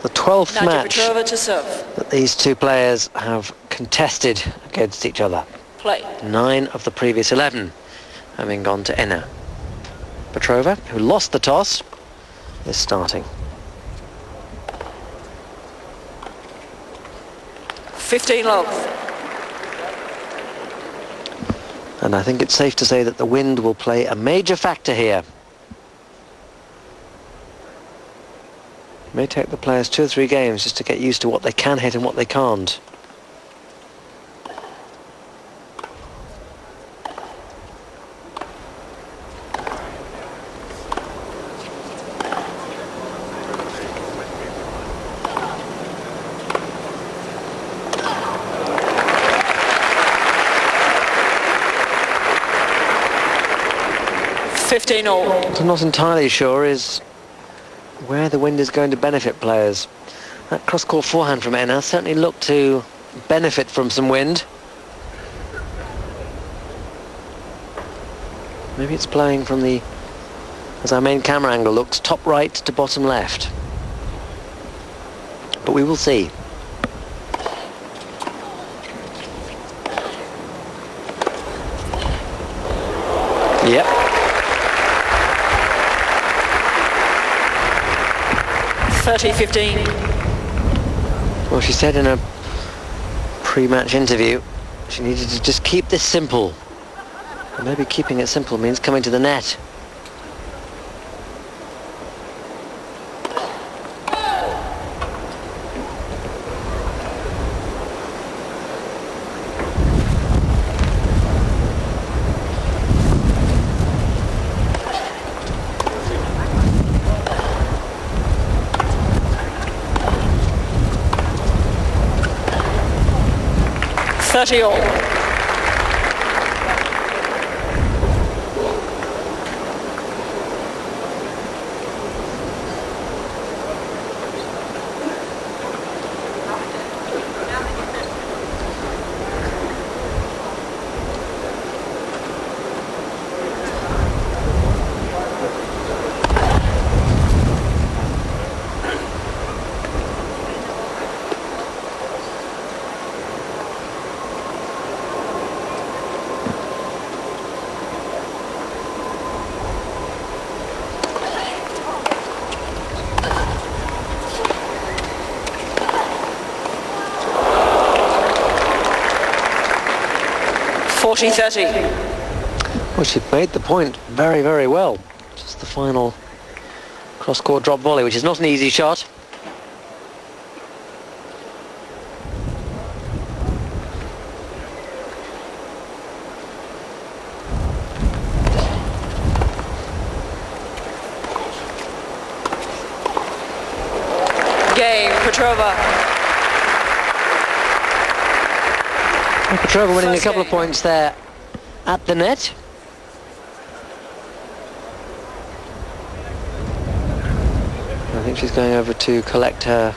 the 12th Nadia match Petrova to serve. that these two players have contested against each other. Play. 9 of the previous 11 having gone to Enna. Petrova, who lost the toss, is starting. 15 love. And I think it's safe to say that the wind will play a major factor here. It may take the players 2 or 3 games just to get used to what they can hit and what they can't. What I'm not entirely sure is where the wind is going to benefit players. That cross-court forehand from Enna certainly looked to benefit from some wind. Maybe it's playing from the, as our main camera angle looks, top right to bottom left. But we will see. Yep. 30-15. Well, she said in a pre-match interview she needed to just keep this simple. And maybe keeping it simple means coming to the net. All. Well, she made the point very, very well. Just the final cross-court drop volley, which is not an easy shot. Game, Petrova. Petrova winning a couple of points there at the net. I think she's going over to collect her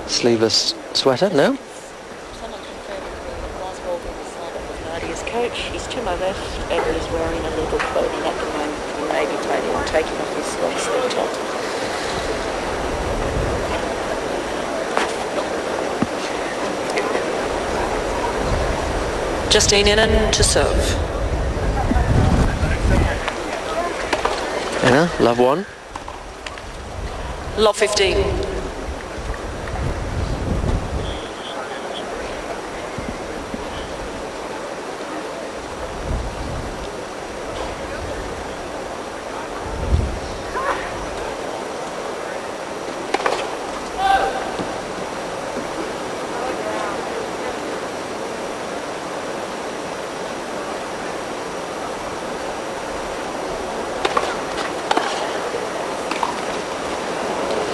sleeveless sweater. No? Someone confirmed the last ball being decided with Nadia's coach. He's to my left and he's wearing a little clothing at the moment. He may be planning on taking off his long sleeve top. Justine Henin to serve. Enna, love 1. Love 15.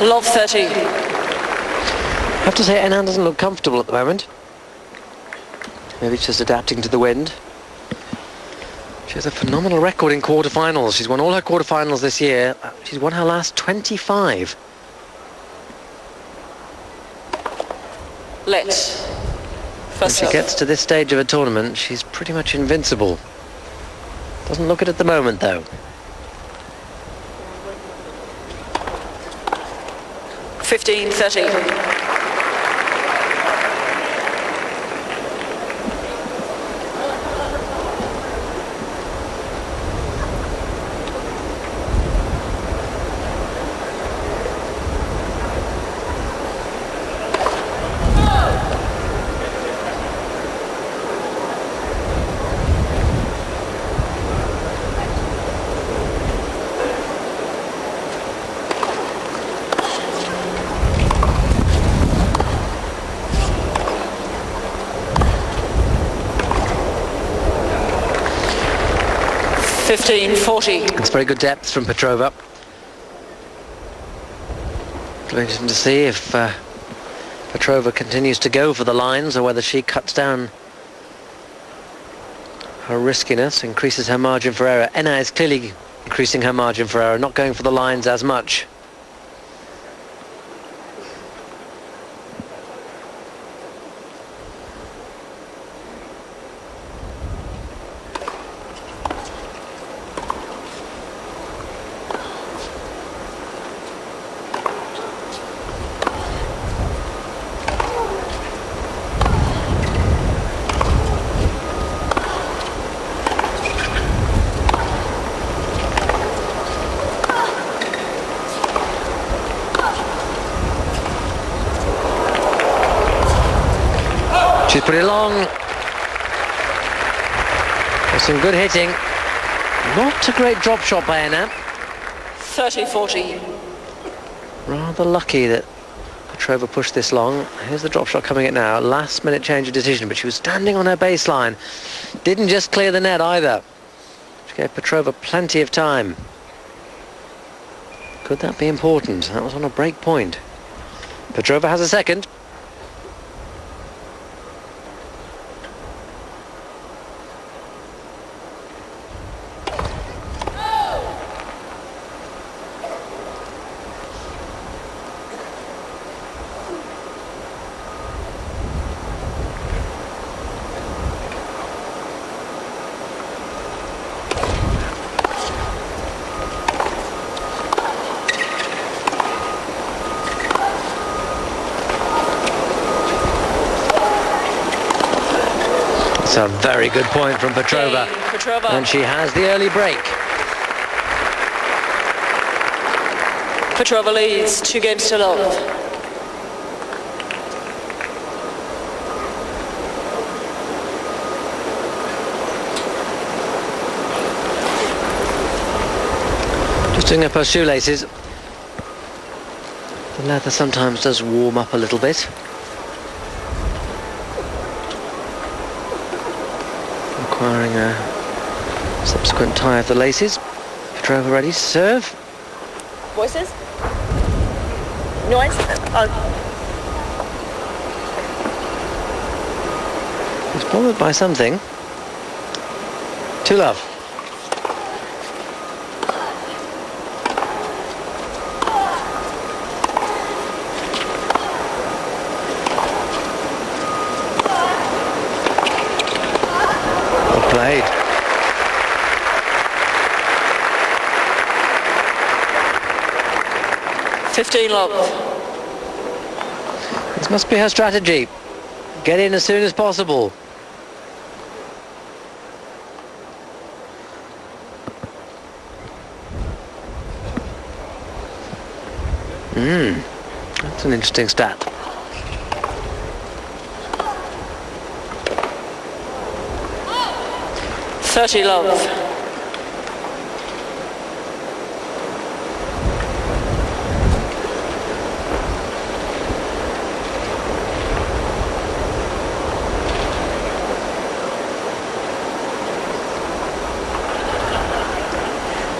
Love 30. I have to say, Enna doesn't look comfortable at the moment. Maybe it's just adapting to the wind. She has a phenomenal record in quarterfinals. She's won all her quarterfinals this year. She's won her last 25. When she gets to this stage of a tournament, she's pretty much invincible. Doesn't look it at the moment, though. 15-30. 15-40. It's very good depth from Petrova. It'll be interesting to see if Petrova continues to go for the lines or whether she cuts down her riskiness, increases her margin for error. Enna is clearly increasing her margin for error, not going for the lines as much. She's pretty long. There's some good hitting. Not a great drop shot by Enna. 30-40. Rather lucky that Petrova pushed this long. Here's the drop shot coming in now. Last minute change of decision, but she was standing on her baseline. Didn't just clear the net either. She gave Petrova plenty of time. Could that be important? That was on a break point. Petrova has a second. It's a very good point from Petrova. Petrova. And she has the early break. Petrova leads 2 games to love. Just doing up her shoelaces. The leather sometimes does warm up a little bit. Requiring a subsequent tie of the laces. Petrova ready to serve. Voices? Noise? Oh. It's bothered by something. 2-love. Well played. Love. This must be her strategy. Get in as soon as possible. That's an interesting stat. Love.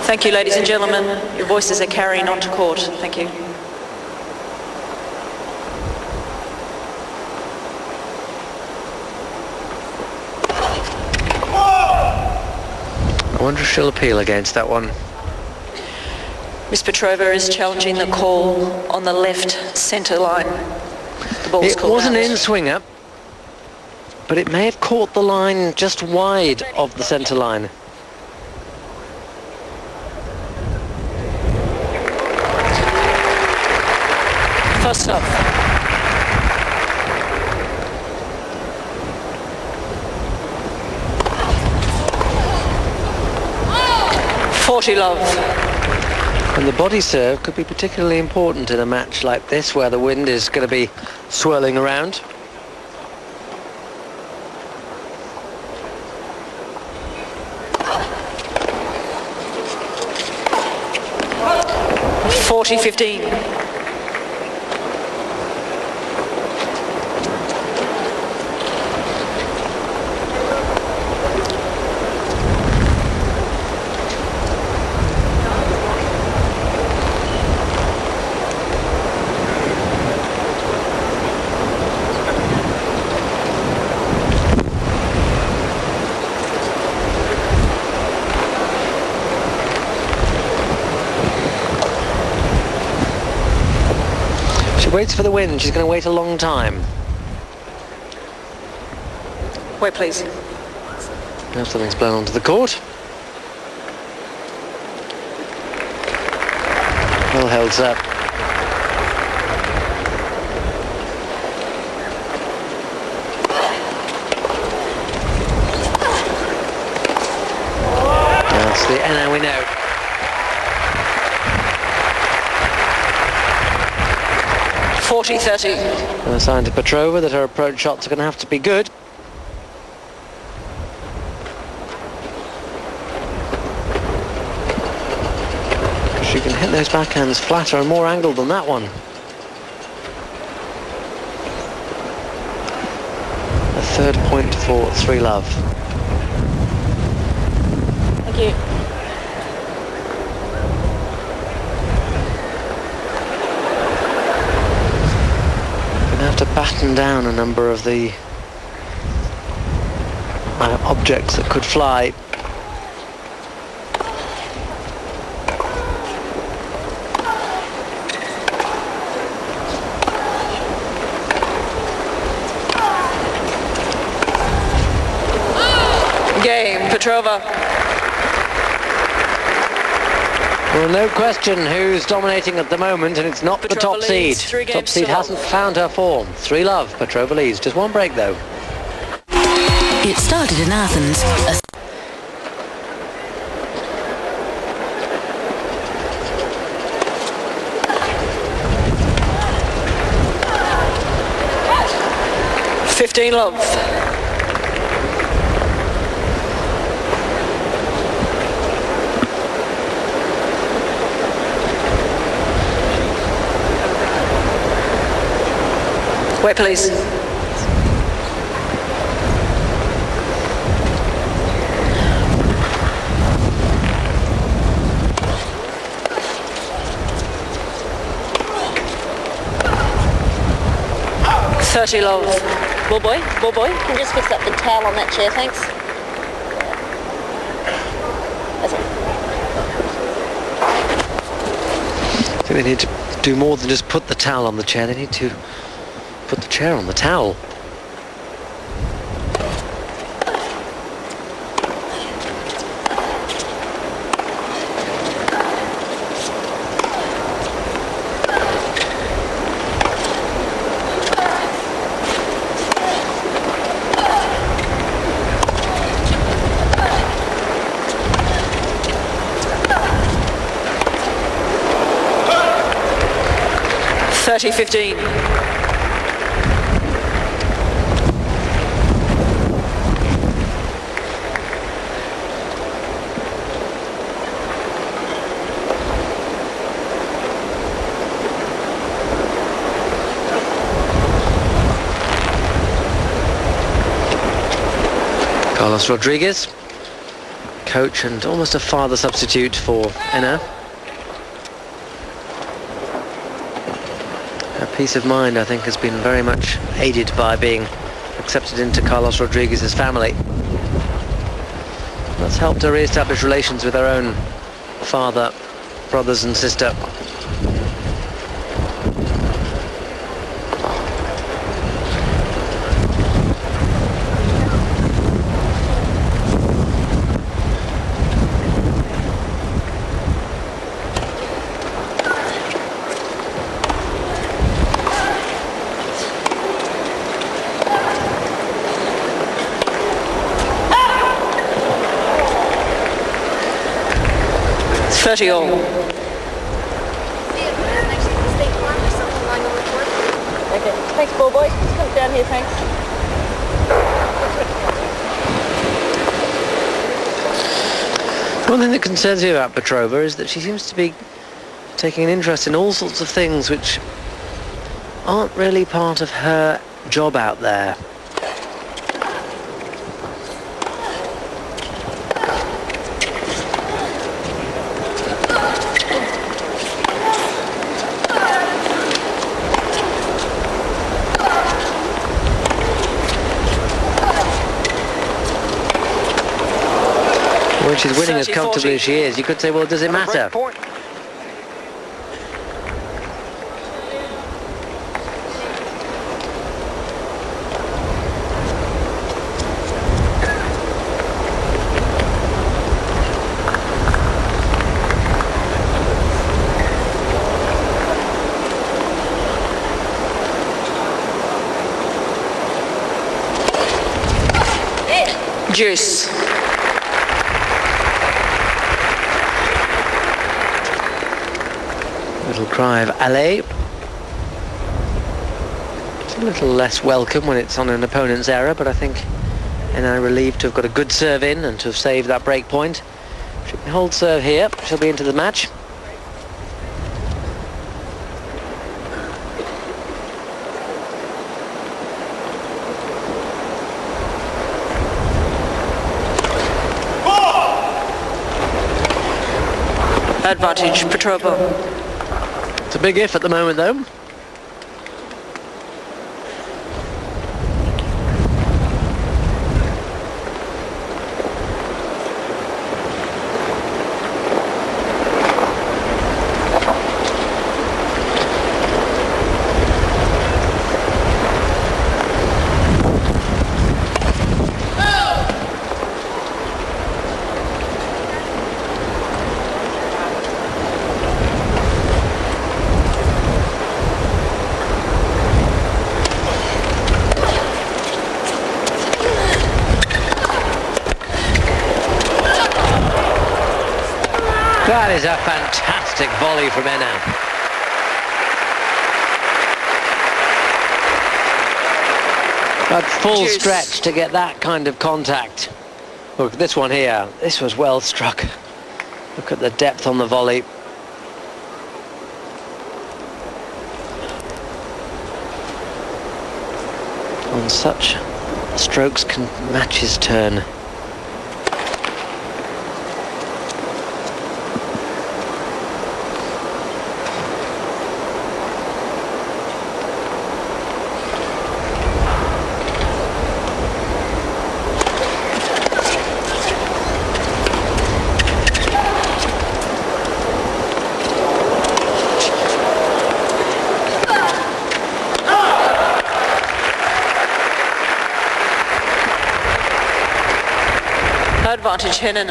Thank you, ladies and gentlemen. Your voices are carrying on to court. Thank you. I wonder if she'll appeal against that one. Miss Petrova is challenging the call on the left centre line. The ball's It called was an out. in-swinger, but it may have caught the line just wide of the centre line. First up. Love. And the body serve could be particularly important in a match like this where the wind is going to be swirling around. .40.15. Waits for the wind. She's going to wait a long time. Wait, please. Now something's blown onto the court. Well held up. That's the NO we know. .40.30. And a sign to Petrova that her approach shots are going to have to be good. She can hit those backhands flatter and more angled than that one. A third point for 3 Love. Thank you. Have to batten down a number of the objects that could fly. Game, Petrova. Well, no question who's dominating at the moment, and it's not the Petrova top seed. leads, 3 Top games seed to love. hasn't found her form. 3 Love, Petrova leads. Just one break though. It started in Athens. .15 Love. Wait, please. .30 Love. Ball boy, ball boy. Can you just fix up the towel on that chair, thanks? That's it. I think they need to do more than just put the towel on the chair. They need to put the chair on the towel. .30.15. Carlos Rodriguez, coach and almost a father substitute for Enna. Her peace of mind, I think, has been very much aided by being accepted into Carlos Rodriguez's family. That's helped her re-establish relations with her own father, brothers and sister. 30 all. Okay, thanks, ball boy. Just come down here, thanks. One thing that concerns me about Petrova is that she seems to be taking an interest in all sorts of things which aren't really part of her job out there. When she's winning as 30-40. comfortably as she is, you could say, well, does it matter? Deuce. Little cry of alley. It's a little less welcome when it's on an opponent's error, but I think Henin relieved to have got a good serve in and to have saved that break point. She can hold serve here, she'll be into the match. Advantage, Petrova. It's a big if at the moment, though. That is a fantastic volley from Henin. At full Juice. stretch to get that kind of contact. Look at this one here. This was well struck. Look at the depth on the volley. On such strokes can matches turn. Advantage, Henin.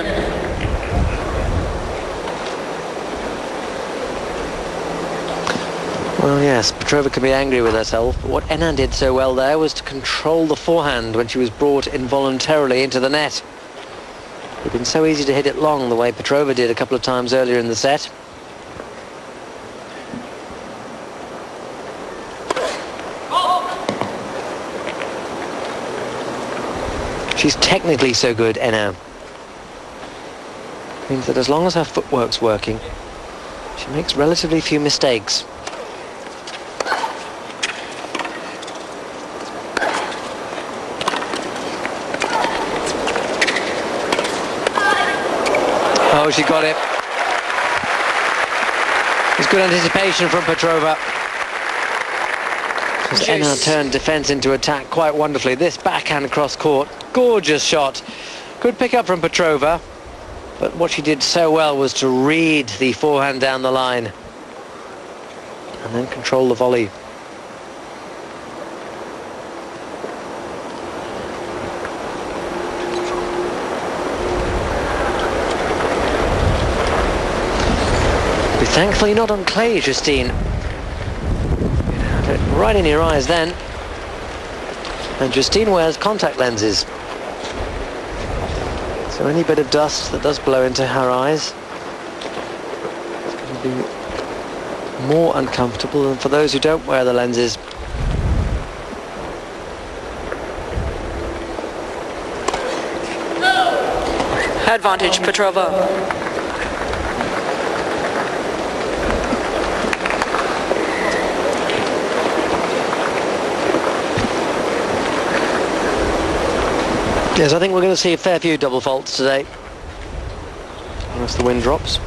Well, yes, Petrova can be angry with herself, but what Henin did so well there was to control the forehand when she was brought involuntarily into the net. It would have been so easy to hit it long the way Petrova did a couple of times earlier in the set. She's technically so good, Henin. Means that as long as her footwork's working, she makes relatively few mistakes. Oh, she got it. It's good anticipation from Petrova. Henin turned defence into attack quite wonderfully. This backhand cross court, gorgeous shot. Good pick up from Petrova, but what she did so well was to read the forehand down the line and then control the volley. Be thankful you're not on clay, Justine. Right in your eyes then. And Justine wears contact lenses. So any bit of dust that does blow into her eyes be more uncomfortable than for those who don't wear the lenses. Advantage, Petrova. Yes, I think we're going to see a fair few double faults today, unless the wind drops.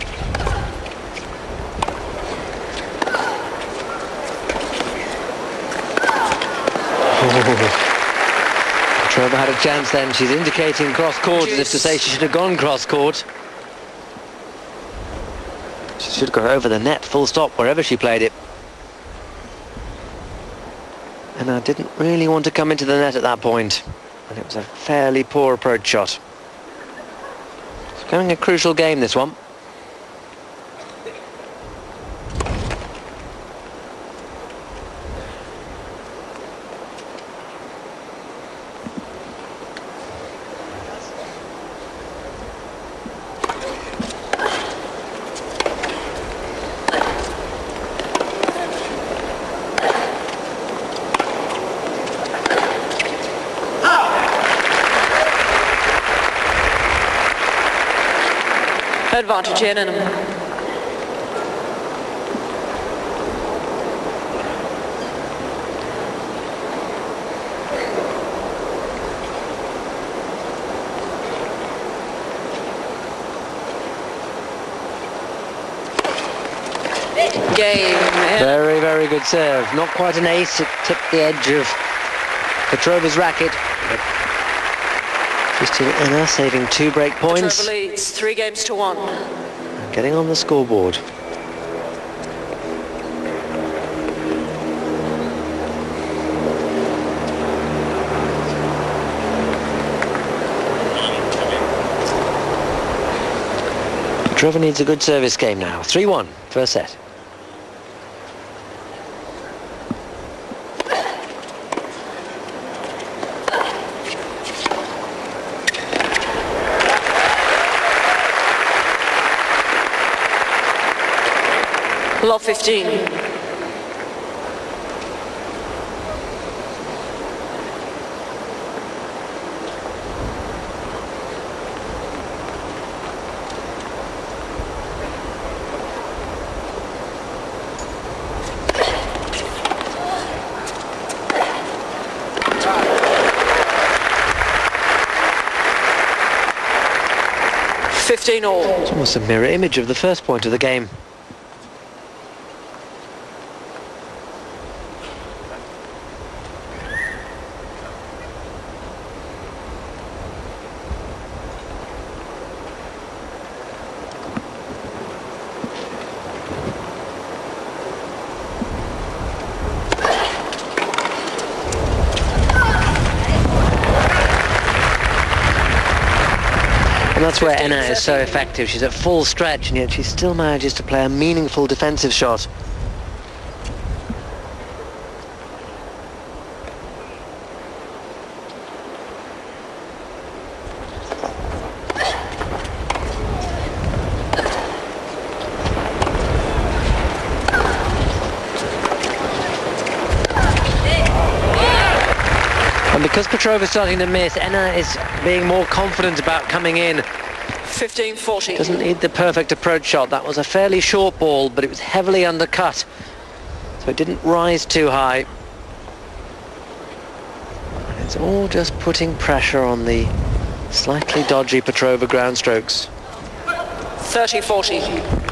Petrova had a chance then. She's indicating cross court as if to say she should have gone cross court. She should have got over the net, full stop, wherever she played it. And I didn't really want to come into the net at that point. And it was a fairly poor approach shot. It's becoming a crucial game, this one. Advantage, Annan. Game. Very, very good serve. Not quite an ace. It tipped the edge of Petrova's racket. She's still Anna, saving 2 break points. Petrova leads 3-1. And getting on the scoreboard. Petrova needs a good service game now. 3-1, first set. Love 15. All. It's almost a mirror image of the first point of the game. And that's where Anna is so effective. She's at full stretch, and yet she still manages to play a meaningful defensive shot. And because Petrova's starting to miss, Anna is being more confident about coming in. 15-40. Doesn't need the perfect approach shot. That was a fairly short ball, but it was heavily undercut, so it didn't rise too high. It's all just putting pressure on the slightly dodgy Petrova ground strokes. 30-40.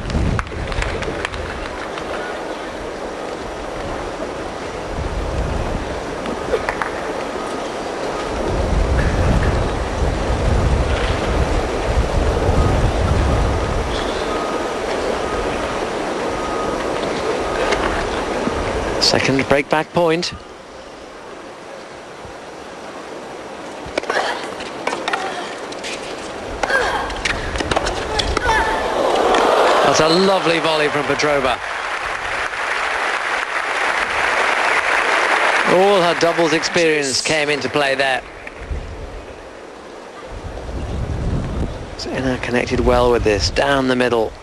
Second break back point. That's a lovely volley from Petrova. All her doubles experience came into play there. So Anna connected well with this, down the middle.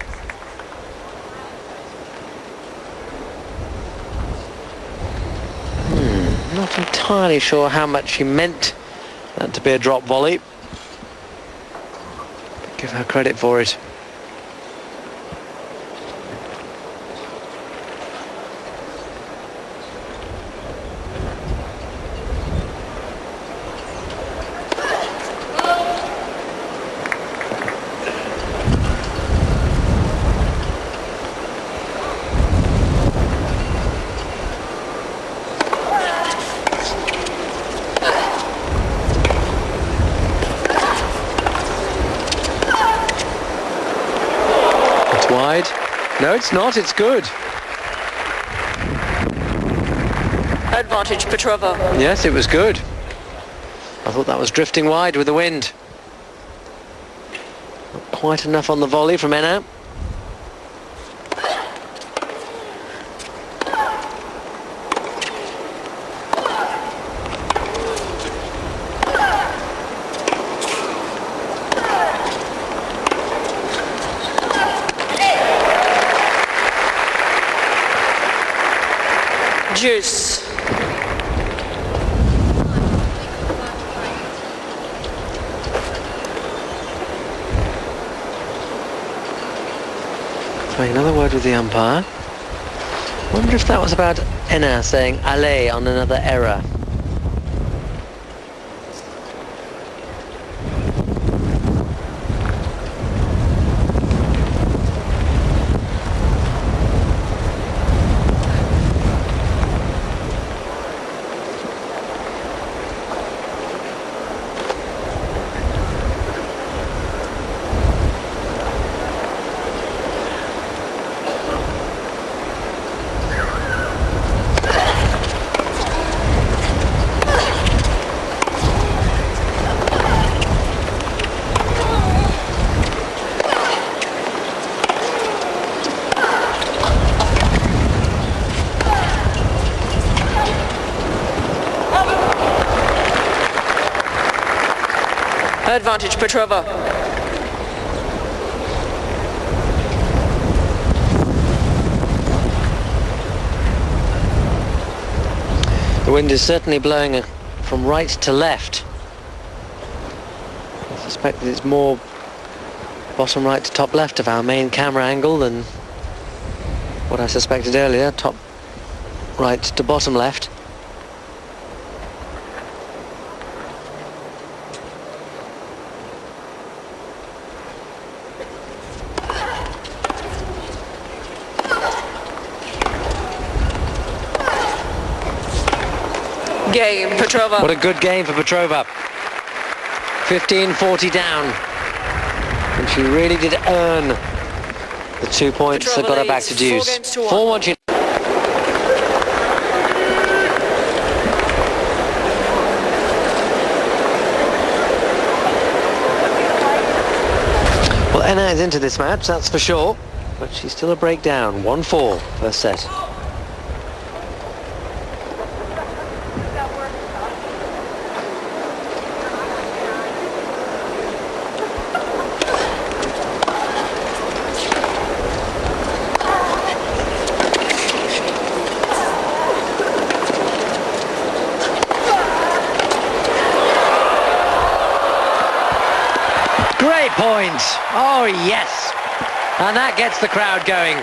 I'm not entirely sure how much she meant that to be a drop volley. But give her credit for it. Wide. No, it's not. It's good. Advantage Petrova. Yes, it was good. I thought that was drifting wide with the wind. Not quite enough on the volley from Enna. Juice. Trying another word with the umpire. Wonder if that was about Enna saying allez on another error. Advantage Petrova. The wind is certainly blowing from right to left. I suspect that it's more bottom right to top left of our main camera angle than what I suspected earlier, top right to bottom left. Game, Petrova. What a good game for Petrova. 15-40 down. And she really did earn the 2 points Petrova that got her back leads to deuce. 4 games to 1. 4-1. Well, Enna is into this match, that's for sure. But she's still a breakdown. 1-4 first set. Great point. Oh, yes. And that gets the crowd going.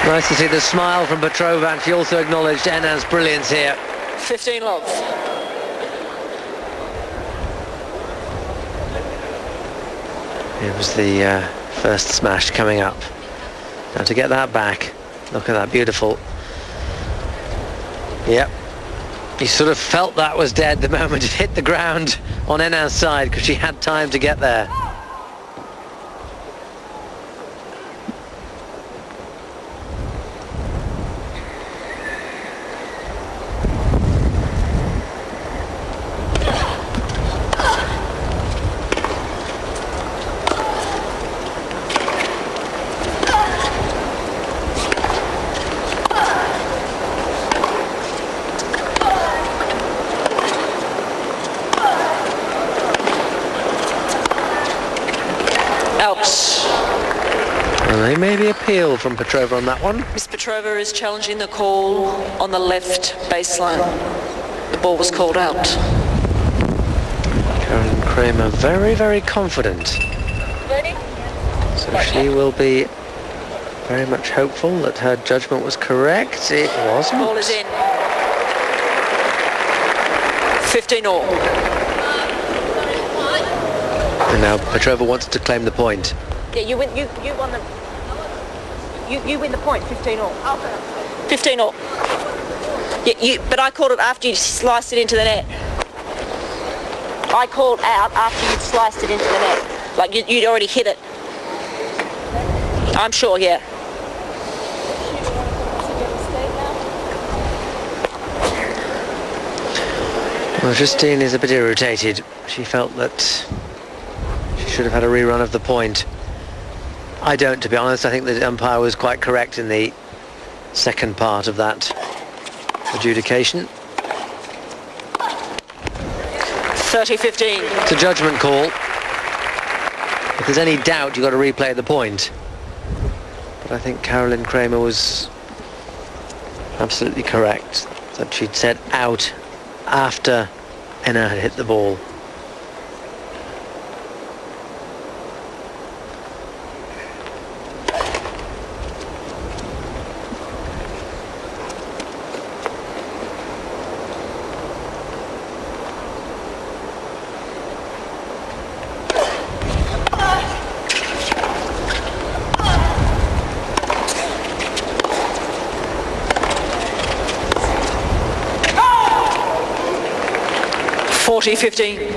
Nice to see the smile from Petrova, and she also acknowledged Enna's brilliance here. 15 love. It was the first smash coming up. Now to get that back, look at that, beautiful. Yep. You sort of felt that was dead the moment it hit the ground on Enna's side, because she had time to get there. Well, they may be appeal from Petrova on that one. Miss Petrova is challenging the call on the left baseline. The ball was called out. Caroline Kramer very, very confident. Ready? So she will be very much hopeful that her judgment was correct. It wasn't. Ball is in. 15 all. And now Petrova wants to claim the point. Yeah, you win. You won the. You win the point. 15 all. 15 all. Yeah, but I called it after you sliced it into the net. I called out after you'd sliced it into the net. Like you'd already hit it. I'm sure, yeah. Well, Justine is a bit irritated. She felt that she should have had a rerun of the point. I don't, to be honest. I think the umpire was quite correct in the second part of that adjudication. 30-15. It's a judgment call. If there's any doubt, you've got to replay the point. But I think Caroline Kramer was absolutely correct that she'd said out after Enna had hit the ball. $40-15.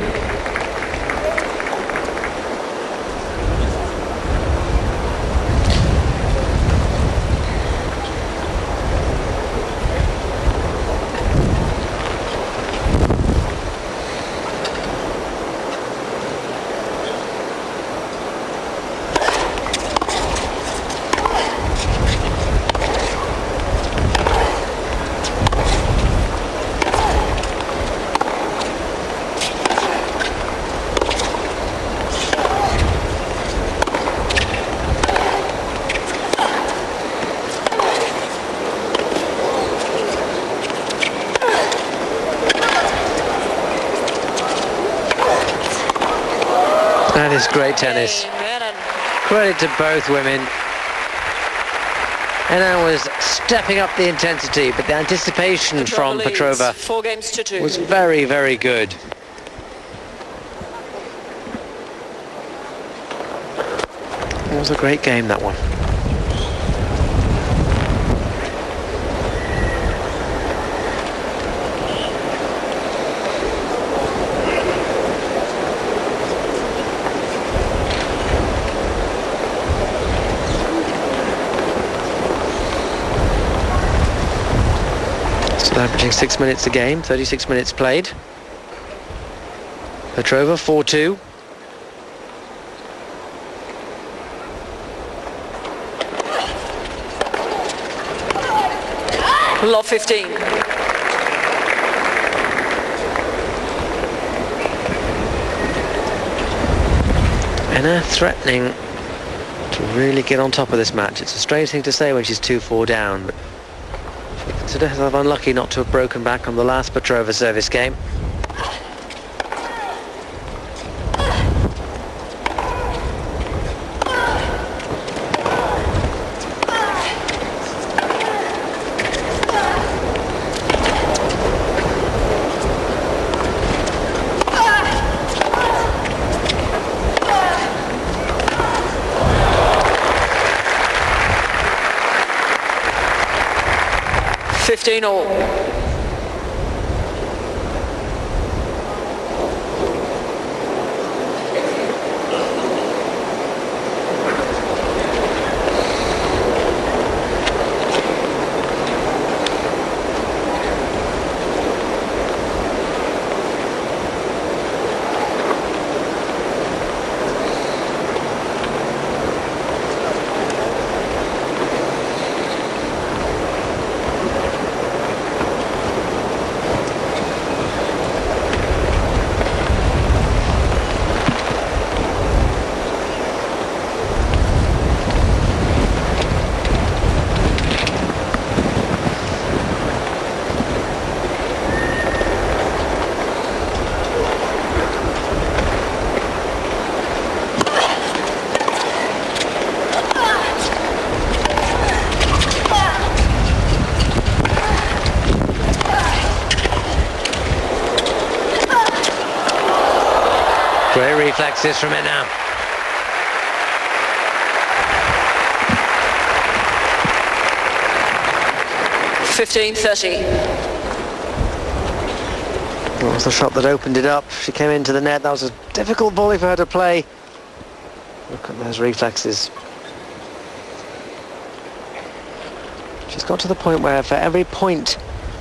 That is great tennis. Credit to both women. Enna was stepping up the intensity, but the anticipation from Petrova 4-2. was very, very good. It was a great game, that one. Still averaging 6 minutes a game, 36 minutes played. Petrova 4-2. Love 15. Enna threatening to really get on top of this match. It's a strange thing to say when she's 2-4 down, but she considers herself unlucky not to have broken back on the last Petrova service game. All. reflexes from Enna. That was the shot that opened it up. She came into the net. That was a difficult volley for her to play. Look at those reflexes. She's got to the point where for every point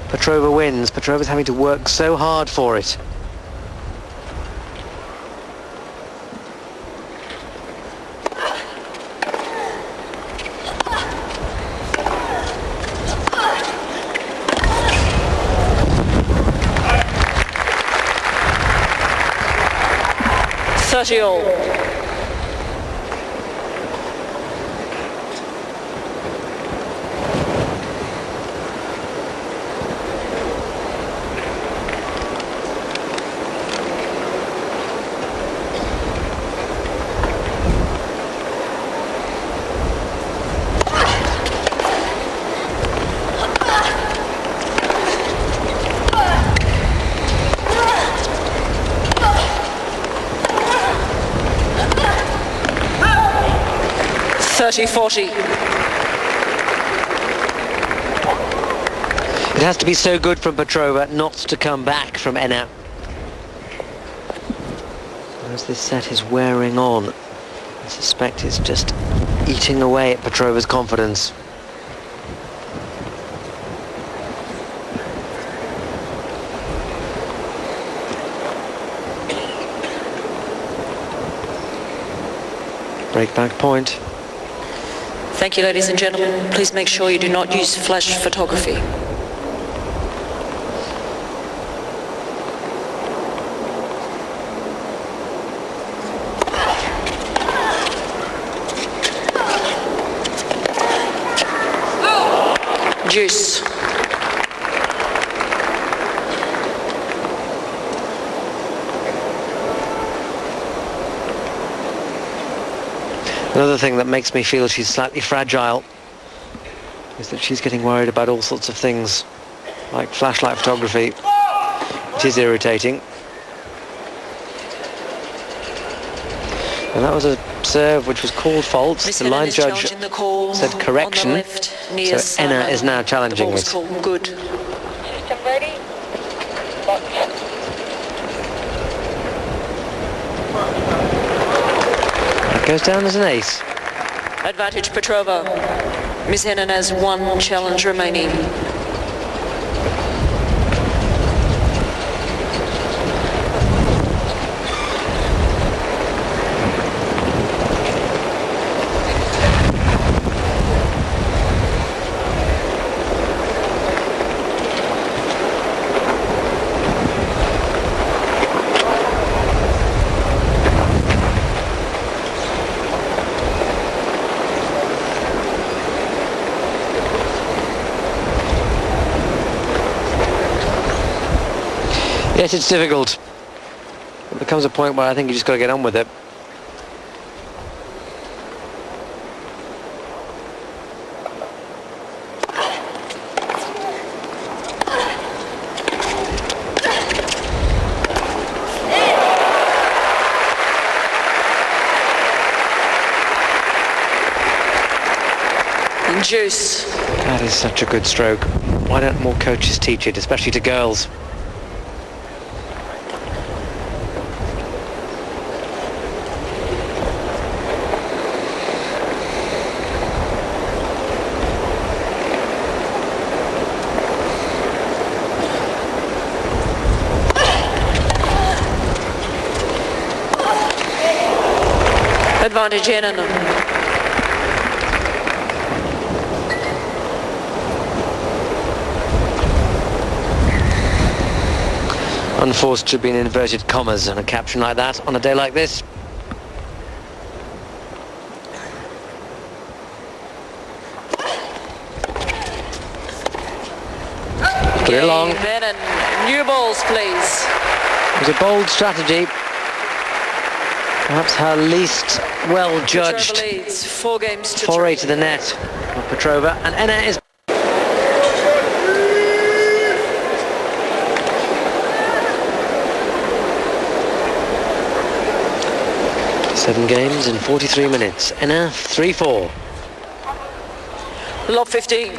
Petrova wins, Petrova's having to work so hard for it. All. It has to be so good from Petrova not to come back from Enna. As this set is wearing on, I suspect it's just eating away at Petrova's confidence. Breakback point. Thank you, ladies and gentlemen. Please make sure you do not use flash photography. Juice. Another thing that makes me feel she's slightly fragile is that she's getting worried about all sorts of things like flashlight photography, which is irritating. And that was a serve which was called fault. The line judge said correction, so Enna is now challenging it. Good. System ready? It goes down as an ace. Advantage Petrova. Ms. Henin has one challenge remaining. Yes, it's difficult. There comes a point where I think you just got to get on with it. Juice. That is such a good stroke. Why don't more coaches teach it, especially to girls? Advantage Henin. Unforced should be in inverted commas and a caption like that on a day like this. Put it along. Henin. New balls, please. It was a bold strategy. Perhaps her least well judged Petrova leads 4 games to foray 3. to the net of Petrova, and Enna is. 7 games in 43 minutes. Enough, 3-4. Lob 15.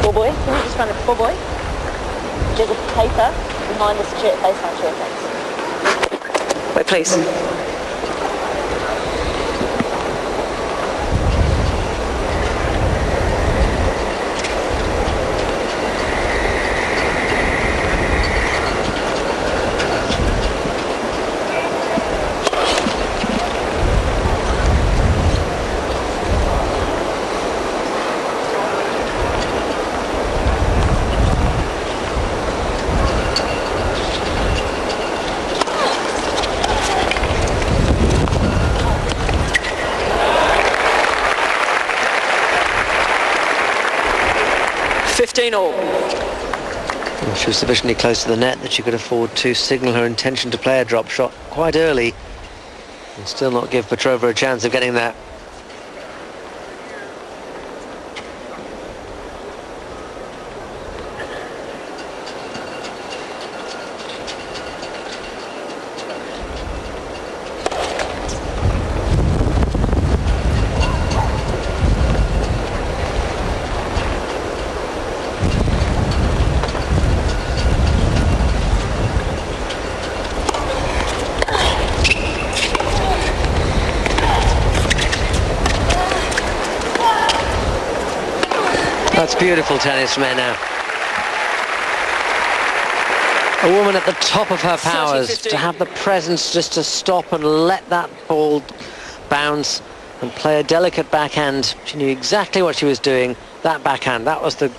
Ball boy, can you just run a ball boy? There's a paper behind this chair, baseline chair, thanks. Wait, please. All. Well, she was sufficiently close to the net that she could afford to signal her intention to play a drop shot quite early and still not give Petrova a chance of getting there. That's beautiful tennis from her now. A woman at the top of her powers, 30-15. to have the presence just to stop and let that ball bounce and play a delicate backhand. She knew exactly what she was doing. That backhand, that was the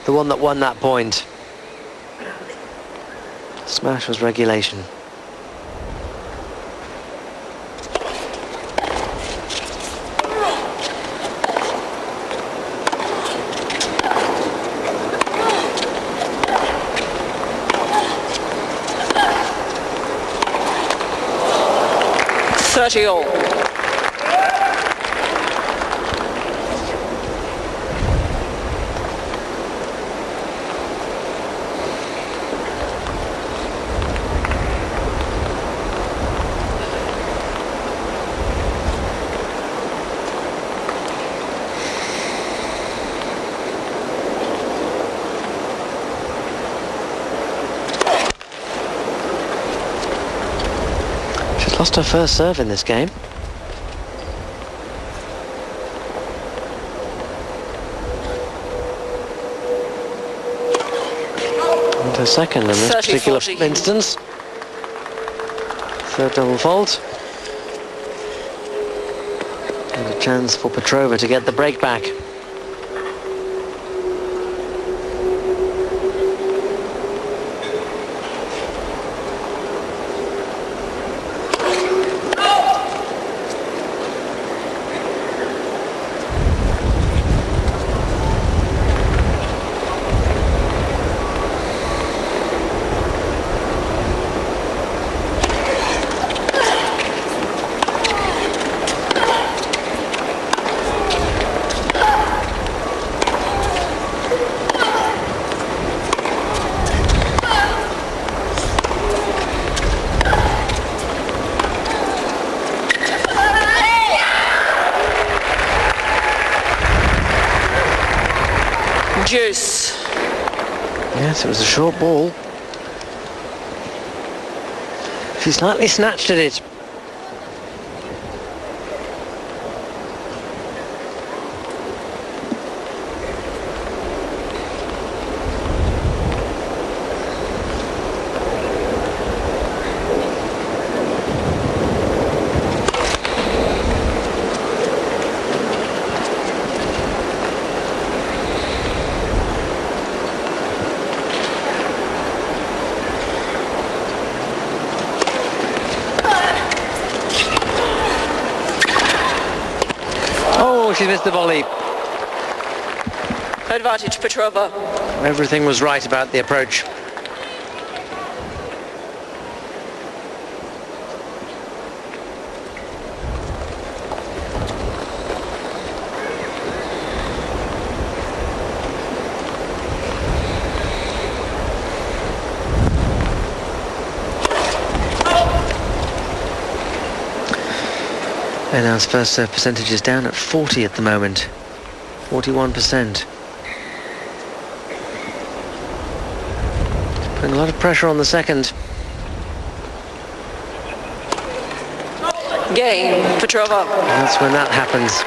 one that won that point. Smash was regulation. All. She's lost her first serve in this game. Her second in this 30-40. particular instance. Third double fault. And a chance for Petrova to get the break back. Juice. Yes, it was a short ball. She slightly snatched at it. She missed the volley. Advantage, Petrova. Everything was right about the approach. Anand's first serve percentage is down at 40 at the moment. 41%. Putting a lot of pressure on the second. Game, Petrova. And that's when that happens.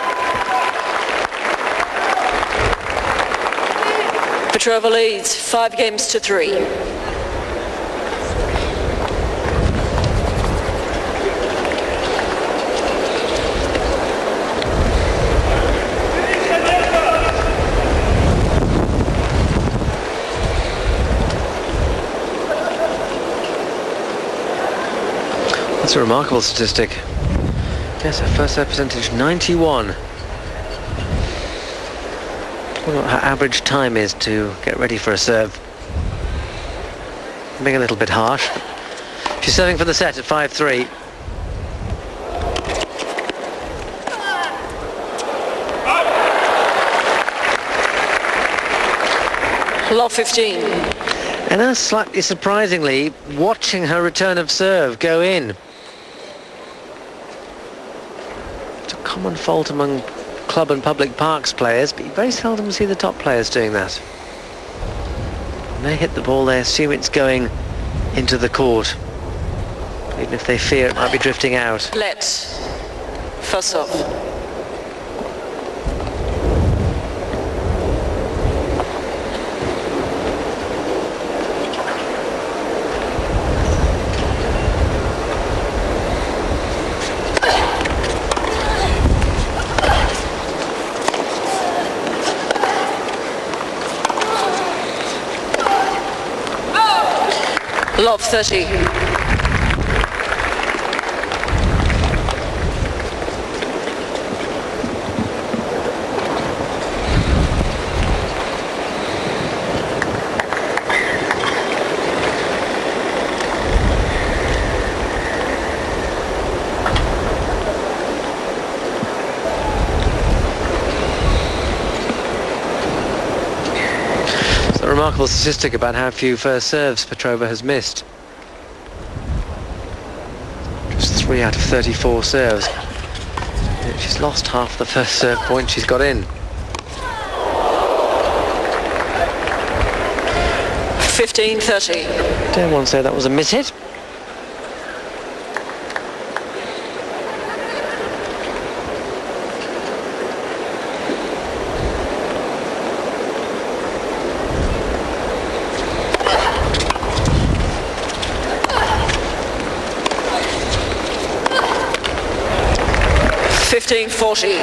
Petrova leads 5-3. That's a remarkable statistic. Yes, her first serve percentage 91. I wonder what her average time is to get ready for a serve. Being a little bit harsh. She's serving for the set at 5-3. Love 15. And now, slightly surprisingly, watching her return of serve go in. It's a common fault among club and public parks players, but you very seldom see the top players doing that. When they hit the ball, they assume it's going into the court, even if they fear it might be drifting out. Let's. First off. Love 30. It's a remarkable statistic about how few first serves Petrova has missed. Just 3 out of 34 serves. She's lost half the first serve point she's got in. 15-30. Dare one say that was a miss hit? Forty.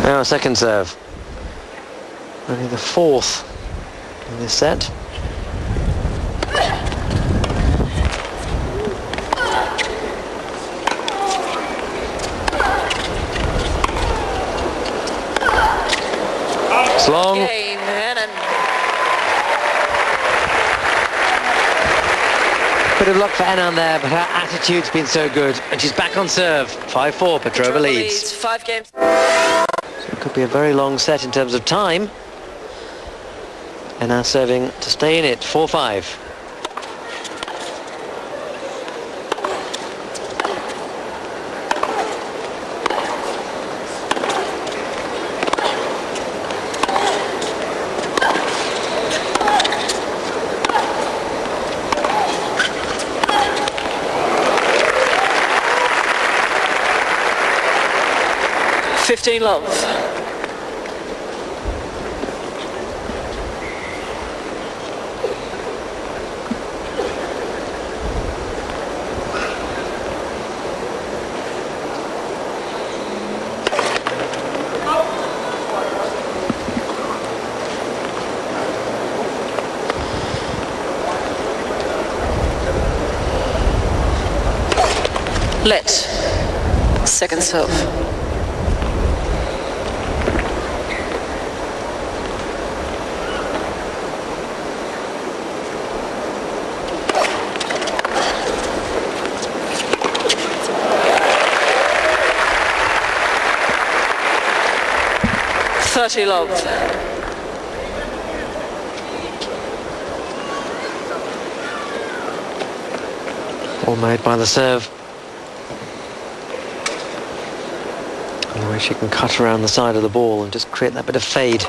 Now a second serve. Only the fourth in this set. It's long. Game, Anand. Bit of luck for Anand there, but her attitude's been so good. And she's back on serve. 5-4, Petrova leads. 5 games. So it could be a very long set in terms of time. And now serving to stay in it, 4-5. Love. Let. Second serve. Love. All made by the serve. And the way she can cut around the side of the ball and just create that bit of fade.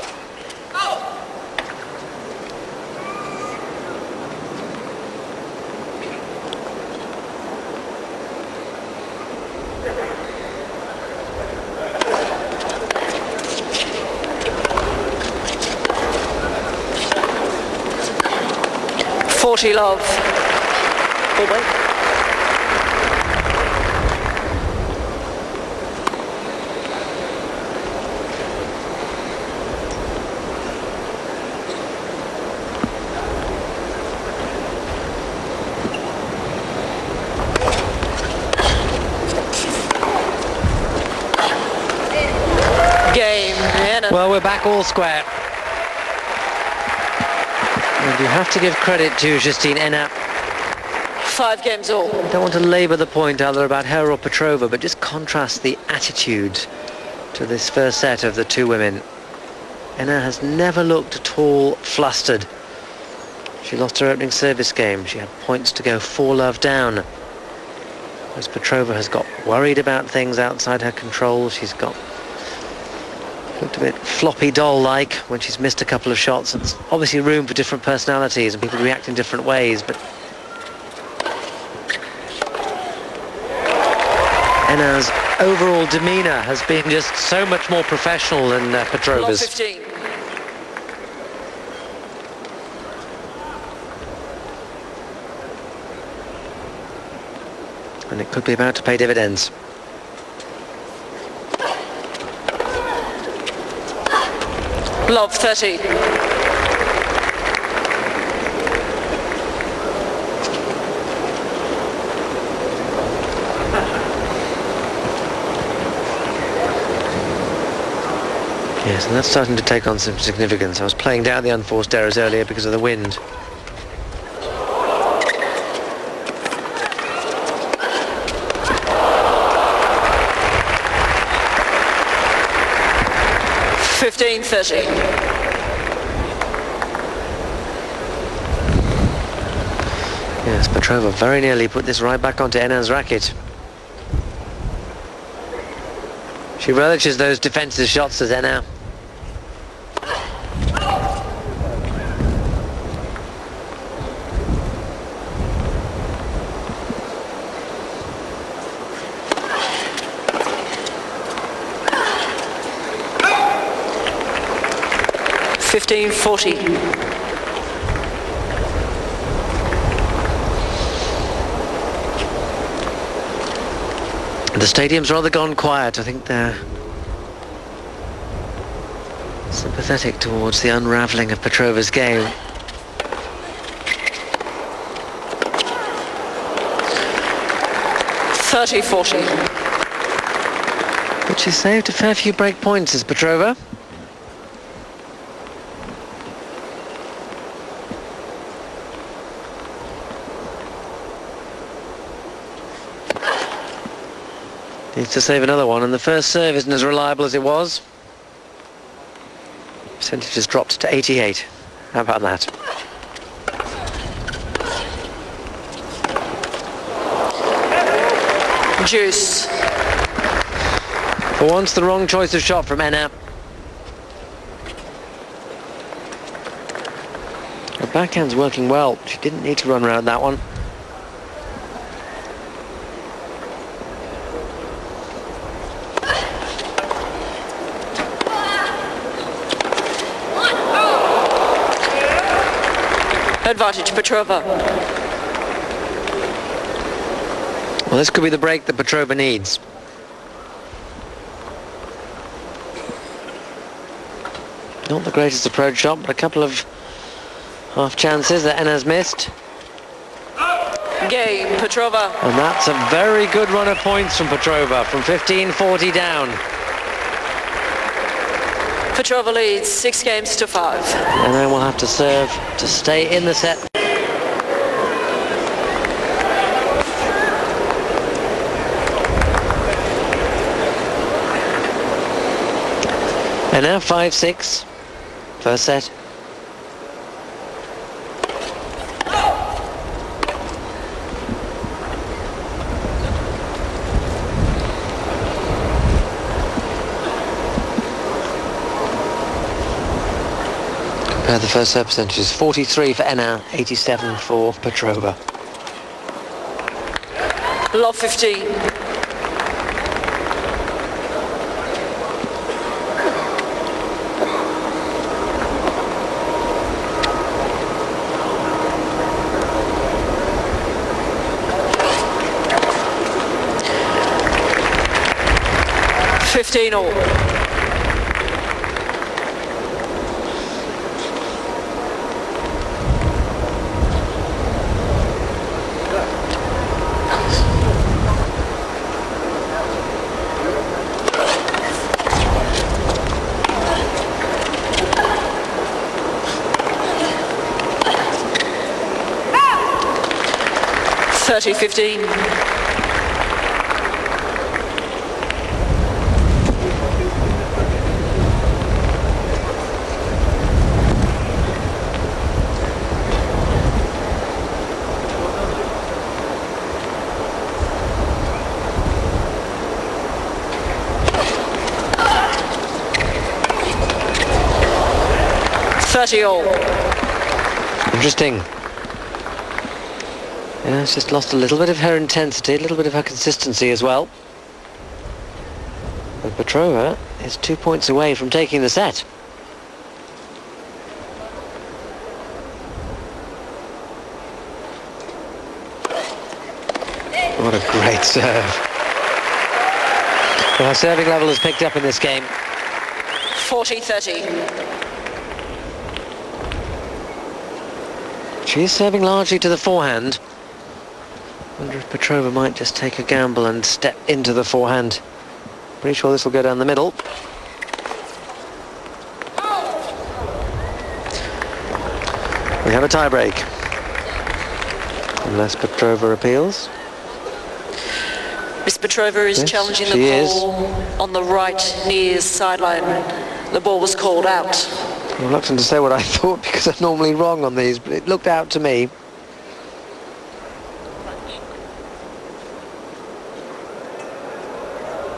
Love. Oh, wait. Game. Well, we're back all square. And you have to give credit to Justine Henin. 5 games all. I don't want to labour the point either about her or Petrova, but just contrast the attitude to this first set of the two women. Henin has never looked at all flustered. She lost her opening service game. She had points to go 4-love down. Whereas Petrova has got worried about things outside her control. She's looked a bit floppy doll-like when she's missed a couple of shots. There's obviously room for different personalities and people react in different ways, but Henin's overall demeanour has been just so much more professional than Petrova's. 15. And it could be about to pay dividends. Love 30. Yes, and that's starting to take on some significance. I was playing down the unforced errors earlier because of the wind. Yes, Petrova very nearly put this right back onto Henin's racket. She relishes those defensive shots as Henin. The stadium's rather gone quiet. I think they're sympathetic towards the unravelling of Petrova's game. But she saved a fair few break points as Petrova. Needs to save another one, and the first serve isn't as reliable as it was. Percentage has dropped to 88. How about that? Juice. For once, the wrong choice of shot from Henin. Her backhand's working well. She didn't need to run around that one. Advantage Petrova. Well, this could be the break that Petrova needs. Not the greatest approach shot, but a couple of half chances that Henin's missed. Game, Petrova. And that's a very good run of points from Petrova, from 15-40 down. Petrova leads 6 games to 5. And then we'll have to serve to stay in the set. And now 5-6, first set. Compare the first serve percentages, 43 for Henin, 87 for Petrova. Love 15. All. Thirty 15. All. Interesting. Yeah, it's just lost a little bit of her intensity, a little bit of her consistency as well. But Petrova is 2 points away from taking the set. What a great serve. Well, her serving level has picked up in this game. 40-30. She is serving largely to the forehand. Wonder if Petrova might just take a gamble and step into the forehand. Pretty sure this will go down the middle. We have a tie break. Unless Petrova appeals. Miss Petrova is Yes, challenging she the is. call on the right near sideline. The ball was called out. I'm reluctant to say what I thought because I'm normally wrong on these, but it looked out to me.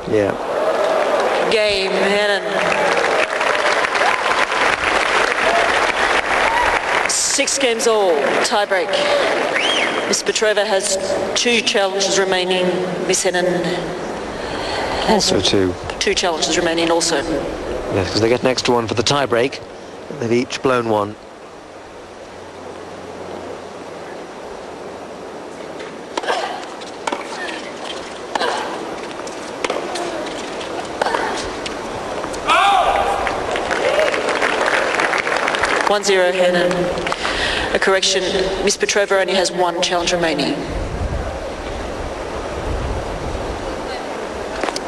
Yeah. Game, Henin. 6 games all, tie break. Miss Petrova has 2 challenges remaining. Miss Henin has Also 2. 2 challenges remaining also. Yes, because they get an extra one for the tie break. They've each blown one. Oh! 1-0 Henin. A correction, Miss Petrova only has 1 challenge remaining.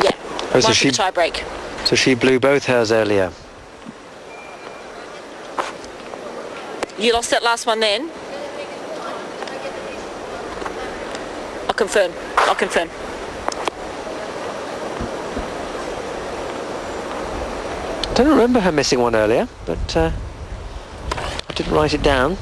Yeah, Oh, so one for she- the tie break. So she blew both hers earlier. You lost that last one then? I'll confirm. I'll confirm. I don't remember her missing one earlier, but I didn't write it down.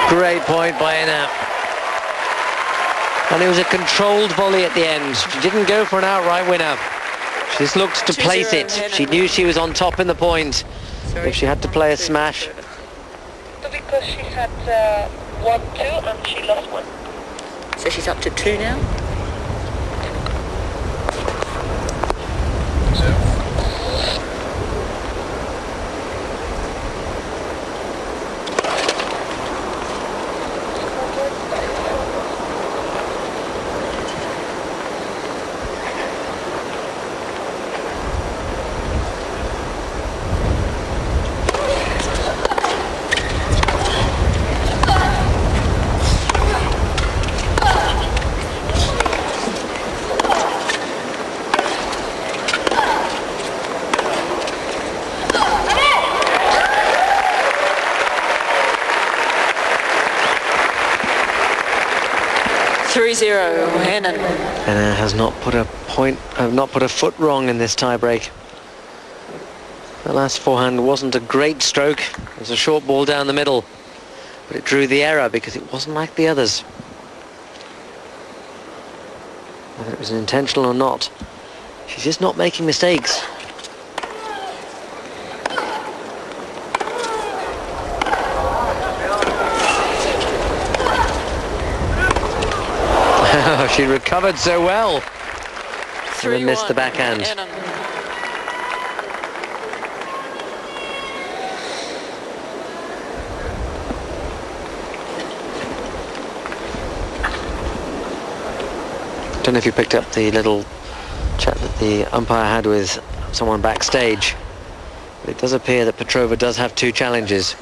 Great point by Henin. And it was a controlled volley at the end. She didn't go for an outright winner. She just looked to 2-0 place it. Henin. She knew she was on top in the point. Sorry, If she had to play a 1-2 smash. Because she had 1-2 and she lost 1. So she's up to 2 now? Henin. Anna has not put a foot wrong in this tiebreak. The last forehand wasn't a great stroke. It was a short ball down the middle, but it drew the error because it wasn't like the others. Whether it was intentional or not, she's just not making mistakes. She recovered so well. 3-1. And missed the backhand. Henin. Don't know if you picked up the little chat that the umpire had with someone backstage. But it does appear that Petrova does have 2 challenges.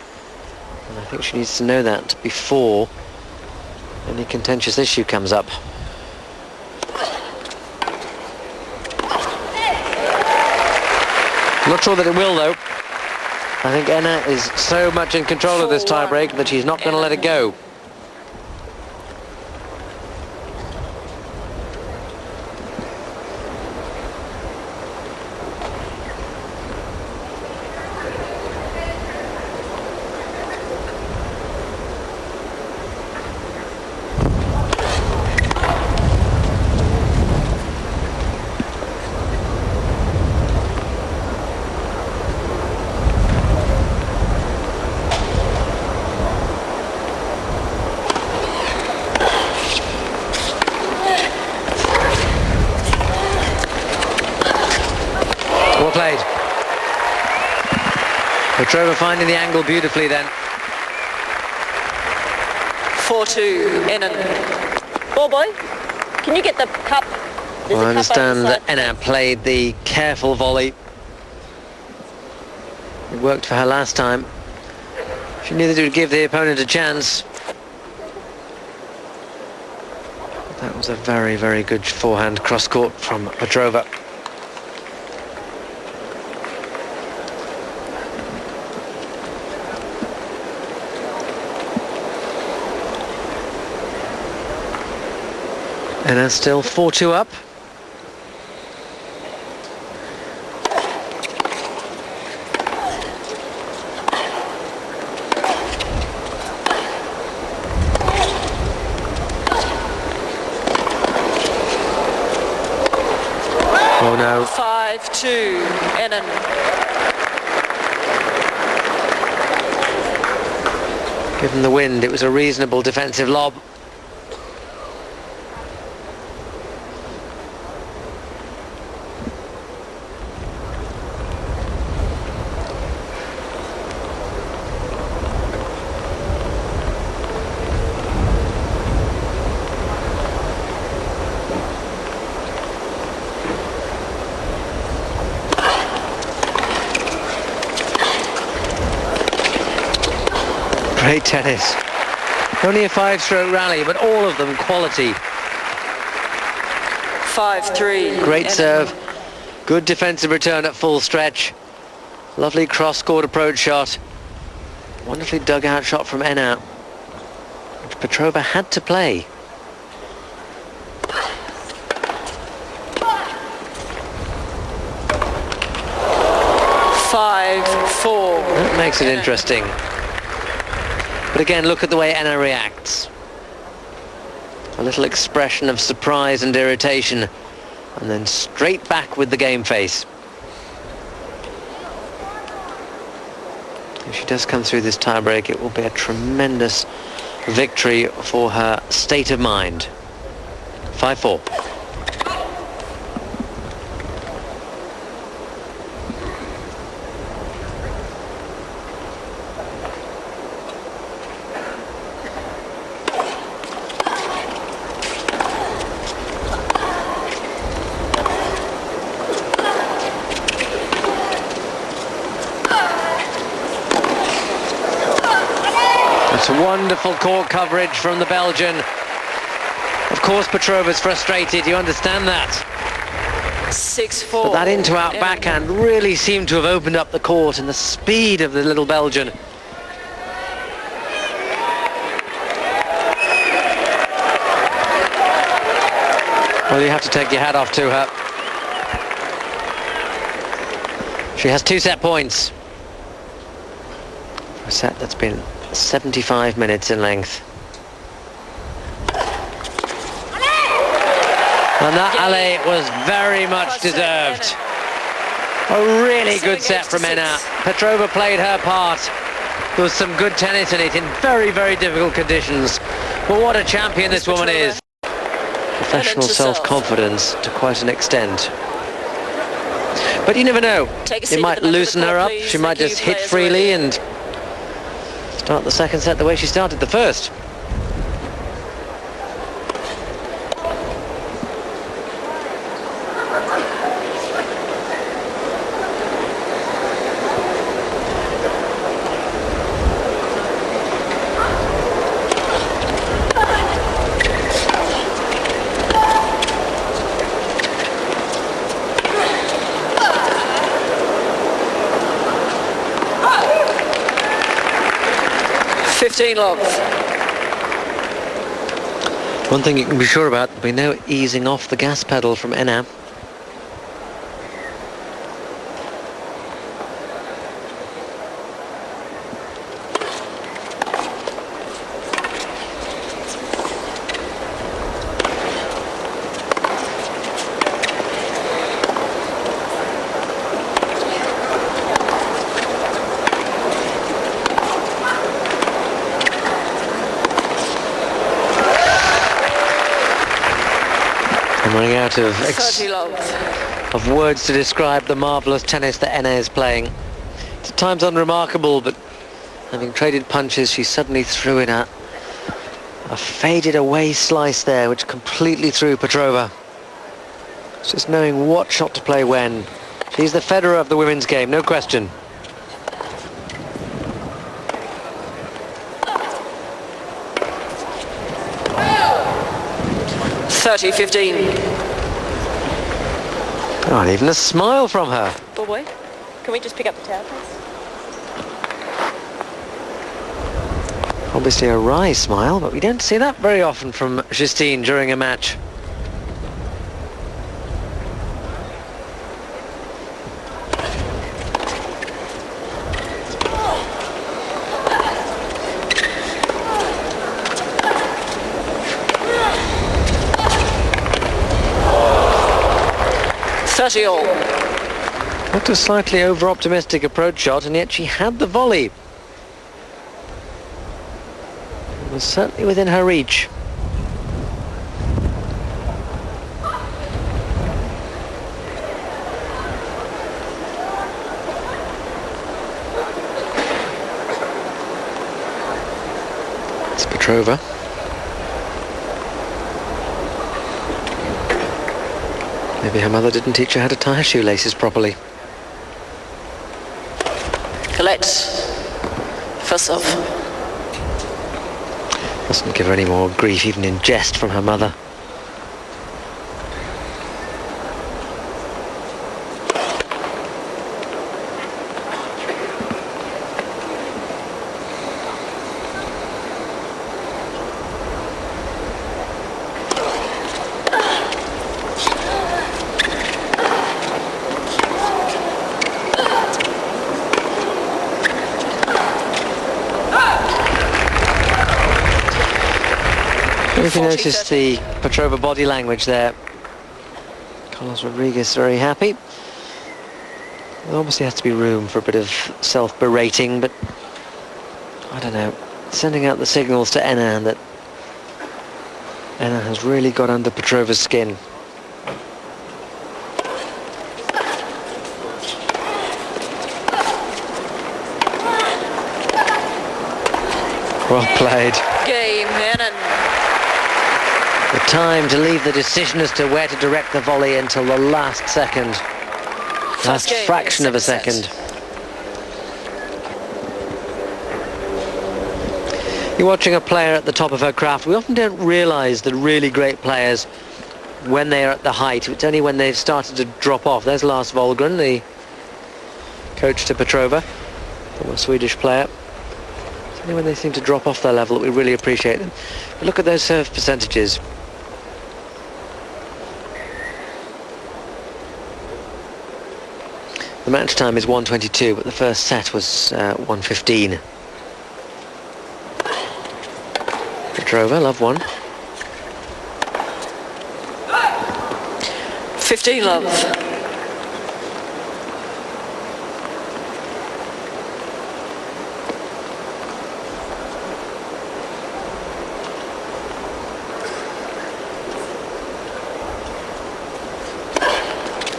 And I think she needs to know that before any contentious issue comes up. Not sure that it will, though. I think Enna is so much in control of this 4-1. tiebreak that she's not going to let it go. Well played. Petrova finding the angle beautifully then. 4-2. Henin. Ball boy, can you get the cup? There's Well, I a cup over understand the that side. Enna played the careful volley. It worked for her last time. She knew that it would give the opponent a chance. But that was a very, very good forehand cross-court from Petrova. Enna still 4-2 up. Oh no. 5-2. Henin. Given the wind, it was a reasonable defensive lob. Great tennis. Only a 5-stroke rally, but all of them quality. 5-3. Great Henin. serve. Good defensive return at full stretch. Lovely cross-court approach shot. Wonderfully dug out shot from Enna, which Petrova had to play. That makes it interesting. But again, look at the way Enna reacts. A little expression of surprise and irritation and then straight back with the game face. If she does come through this tiebreak, it will be a tremendous victory for her state of mind. 5-4. It's wonderful court coverage from the Belgian. Of course Petrova's frustrated, you understand that. 6-4. But that into-out backhand really seemed to have opened up the court, and the speed of the little Belgian. Well, you have to take your hat off to her. She has 2 set points. A set that's been 75 minutes in length. And that alley was very much deserved. A really good set from Enna. Petrova played her part. There was some good tennis in it in very, very difficult conditions. But what a champion this woman is. Professional self-confidence to quite an extent. But you never know. It might loosen her up. She might just hit freely and start the second set the way she started the first. Love. One thing you can be sure about, there'll be no easing off the gas pedal from Enna. I'm running out of words to describe the marvellous tennis that Enna is playing. It's at times unremarkable, but having traded punches, she suddenly threw in a faded away slice there, which completely threw Petrova. It's just knowing what shot to play when. She's the Federer of the women's game, no question. Oh, and even a smile from her. Boy, can we just pick up the towel, please? Obviously a wry smile, but we don't see that very often from Justine during a match. Looked a slightly over-optimistic approach shot, and yet she had the volley. It was certainly within her reach. It's Petrova. Maybe her mother didn't teach her how to tie her shoelaces properly. Colette Fussov. Mustn't give her any more grief, even in jest, from her mother. If you notice the Petrova body language there, Carlos Rodriguez very happy. There obviously has to be room for a bit of self-berating, but I don't know, sending out the signals to Henin that Henin has really got under Petrova's skin. Well played. Game, Henin. The time to leave the decision as to where to direct the volley until the last second. Last game, fraction of a second second. set. You're watching a player at the top of her craft. We often don't realise that really great players, when they are at the height, it's only when they've started to drop off. There's Lars Volgren, the coach to Petrova, former Swedish player. It's only when they seem to drop off their level that we really appreciate them. But look at those serve percentages. The match time is 1:22, but the first set was 1:15. Petrova, love one. 15 love.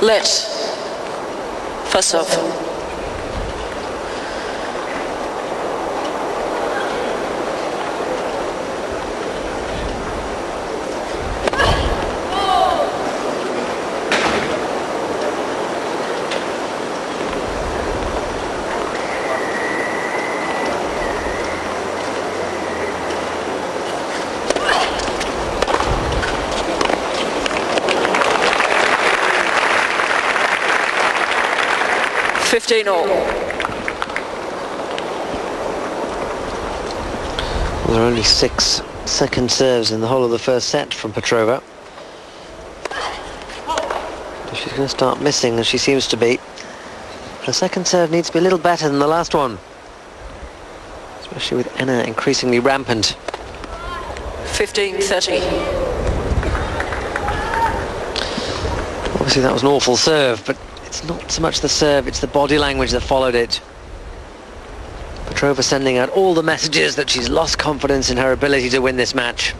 Let. First off. All. There are only 6 second serves in the whole of the first set from Petrova. She's going to start missing, as she seems to be. Her second serve needs to be a little better than the last one, especially with Henin increasingly rampant. 15-30. Obviously that was an awful serve, but it's not so much the serve, it's the body language that followed it. Petrova sending out all the messages that she's lost confidence in her ability to win this match.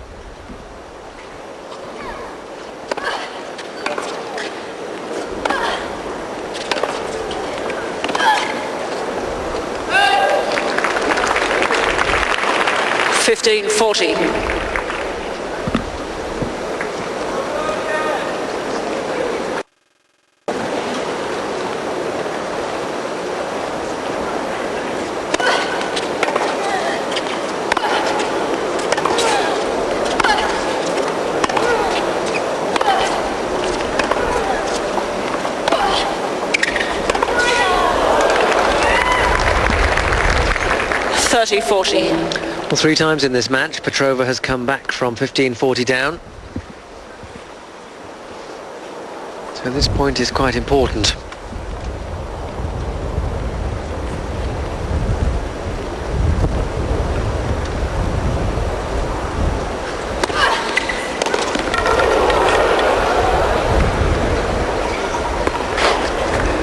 $15-40. Well, 3 times in this match, Petrova has come back from 15-40 down. So this point is quite important.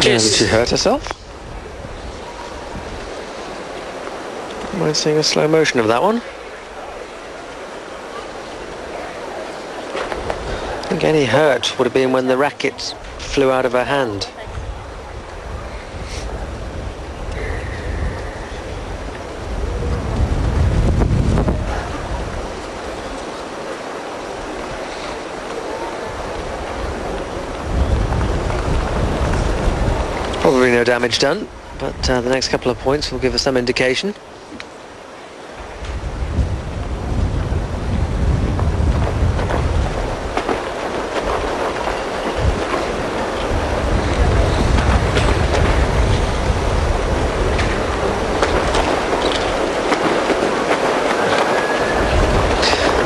Did she hurt herself? Mind seeing a slow motion of that one? I think any hurt would have been when the racket flew out of her hand. Probably no damage done, but the next couple of points will give us some indication.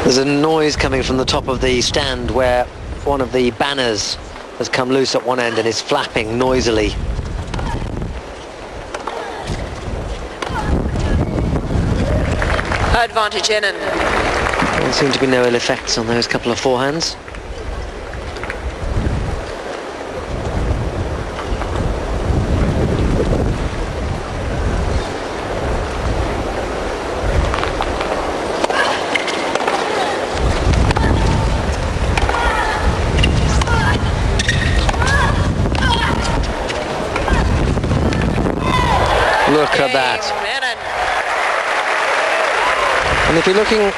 There's a noise coming from the top of the stand where one of the banners has come loose at one end and is flapping noisily. Advantage Henin. There seem to be no ill effects on those couple of forehands. Look at that. And if you're looking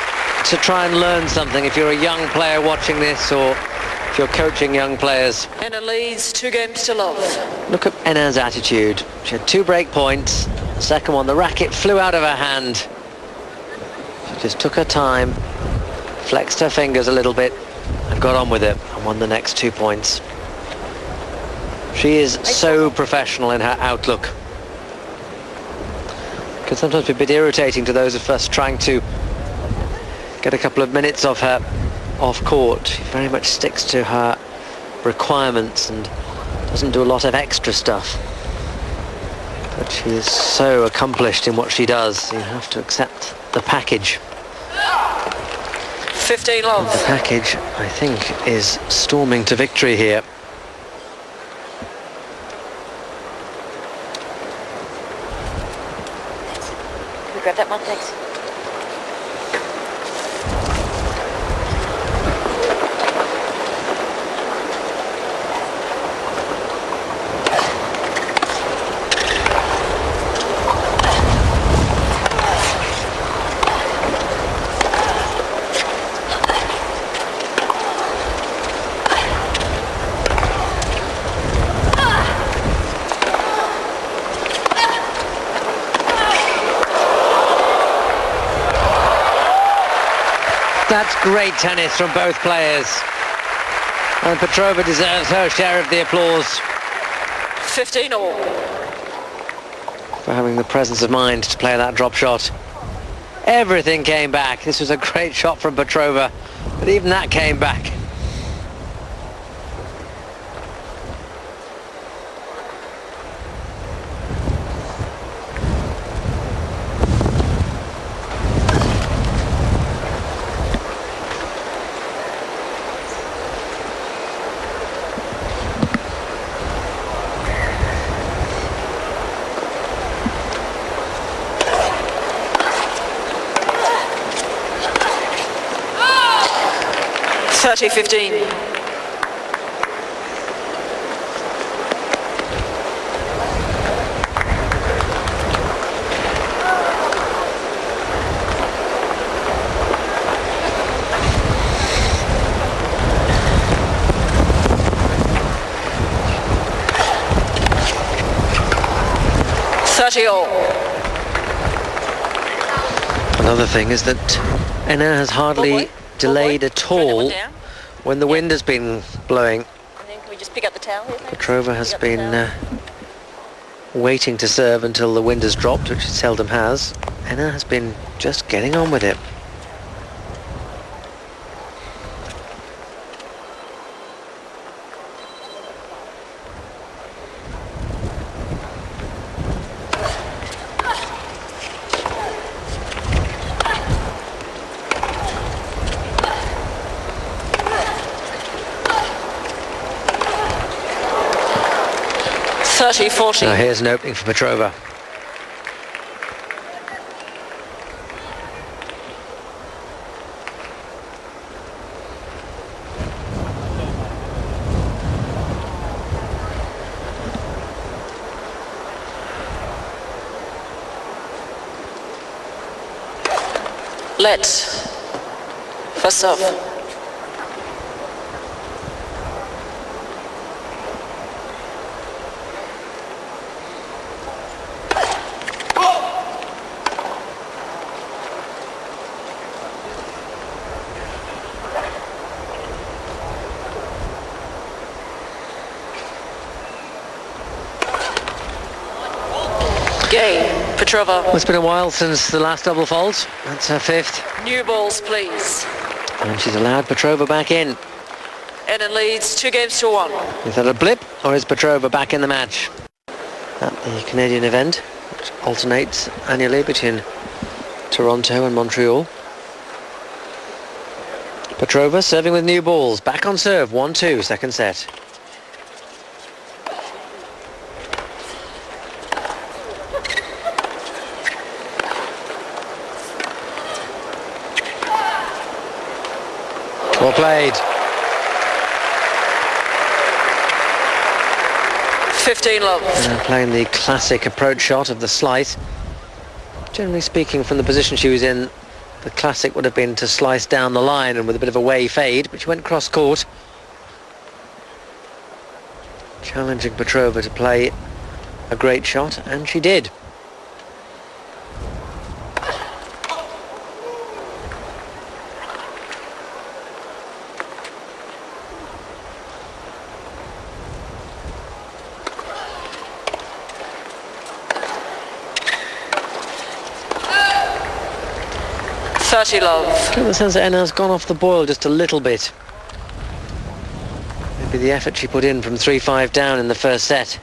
to try and learn something, if you're a young player watching this, or if you're coaching young players, Anna leads 2 games to love. look at Enna's attitude. She had 2 break points. The second one, the racket flew out of her hand. She just took her time, flexed her fingers a little bit, and got on with it, and won the next 2 points. She is so professional in her outlook. Can sometimes be a bit irritating to those of us trying to get a couple of minutes of her off court. She very much sticks to her requirements and doesn't do a lot of extra stuff. But she is so accomplished in what she does. You have to accept the package. 15 love. The package, I think, is storming to victory here. Can we grab that one, thanks? That's great tennis from both players. And Petrova deserves her share of the applause 15 all. for having the presence of mind to play that drop shot. Everything came back. This was a great shot from Petrova, but even that came back. Thirty 15. All. Another thing is that Enna has hardly delayed at all when the wind has been blowing. And then can we just pick up the towel here, thanks? Petrova has Pick up the been towel. waiting to serve until the wind has dropped, which it seldom has. Enna has been just getting on with it. Thirty 40. Now here's an opening for Petrova. Let. First off. Gay, Petrova. Well, it's been a while since the last double fault. That's her 5th. New balls, please. And she's allowed Petrova back in. Enna leads 2 games to 1. Is that a blip, or is Petrova back in the match? At the Canadian event, which alternates annually between Toronto and Montreal. Petrova serving with new balls. Back on serve, 1-2, second set. Well played. 15 love. Playing the classic approach shot of the slice. Generally speaking, from the position she was in, the classic would have been to slice down the line and with a bit of a way fade, but she went cross court. Challenging Petrova to play a great shot, and she did. Love. I get the sense that Enna's gone off the boil just a little bit. Maybe the effort she put in from 3-5 down in the first set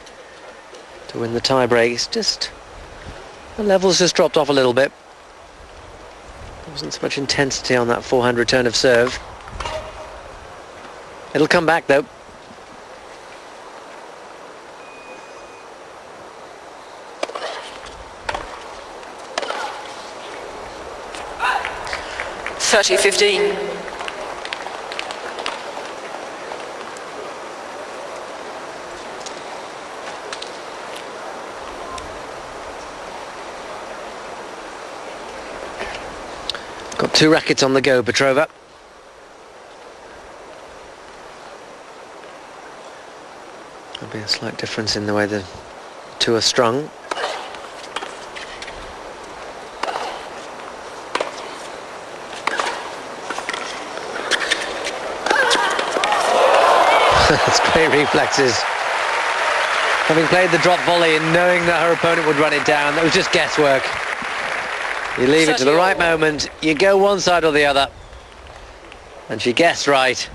to win the tie-break. It's just... the level's just dropped off a little bit. There wasn't so much intensity on that forehand return of serve. It'll come back though. (30-15). Got 2 rackets on the go, Petrova. There'll be a slight difference in the way the 2 are strung. That's great reflexes. Having played the drop volley and knowing that her opponent would run it down, that was just guesswork. You leave it to the right moment, you go one side or the other. And she guessed right.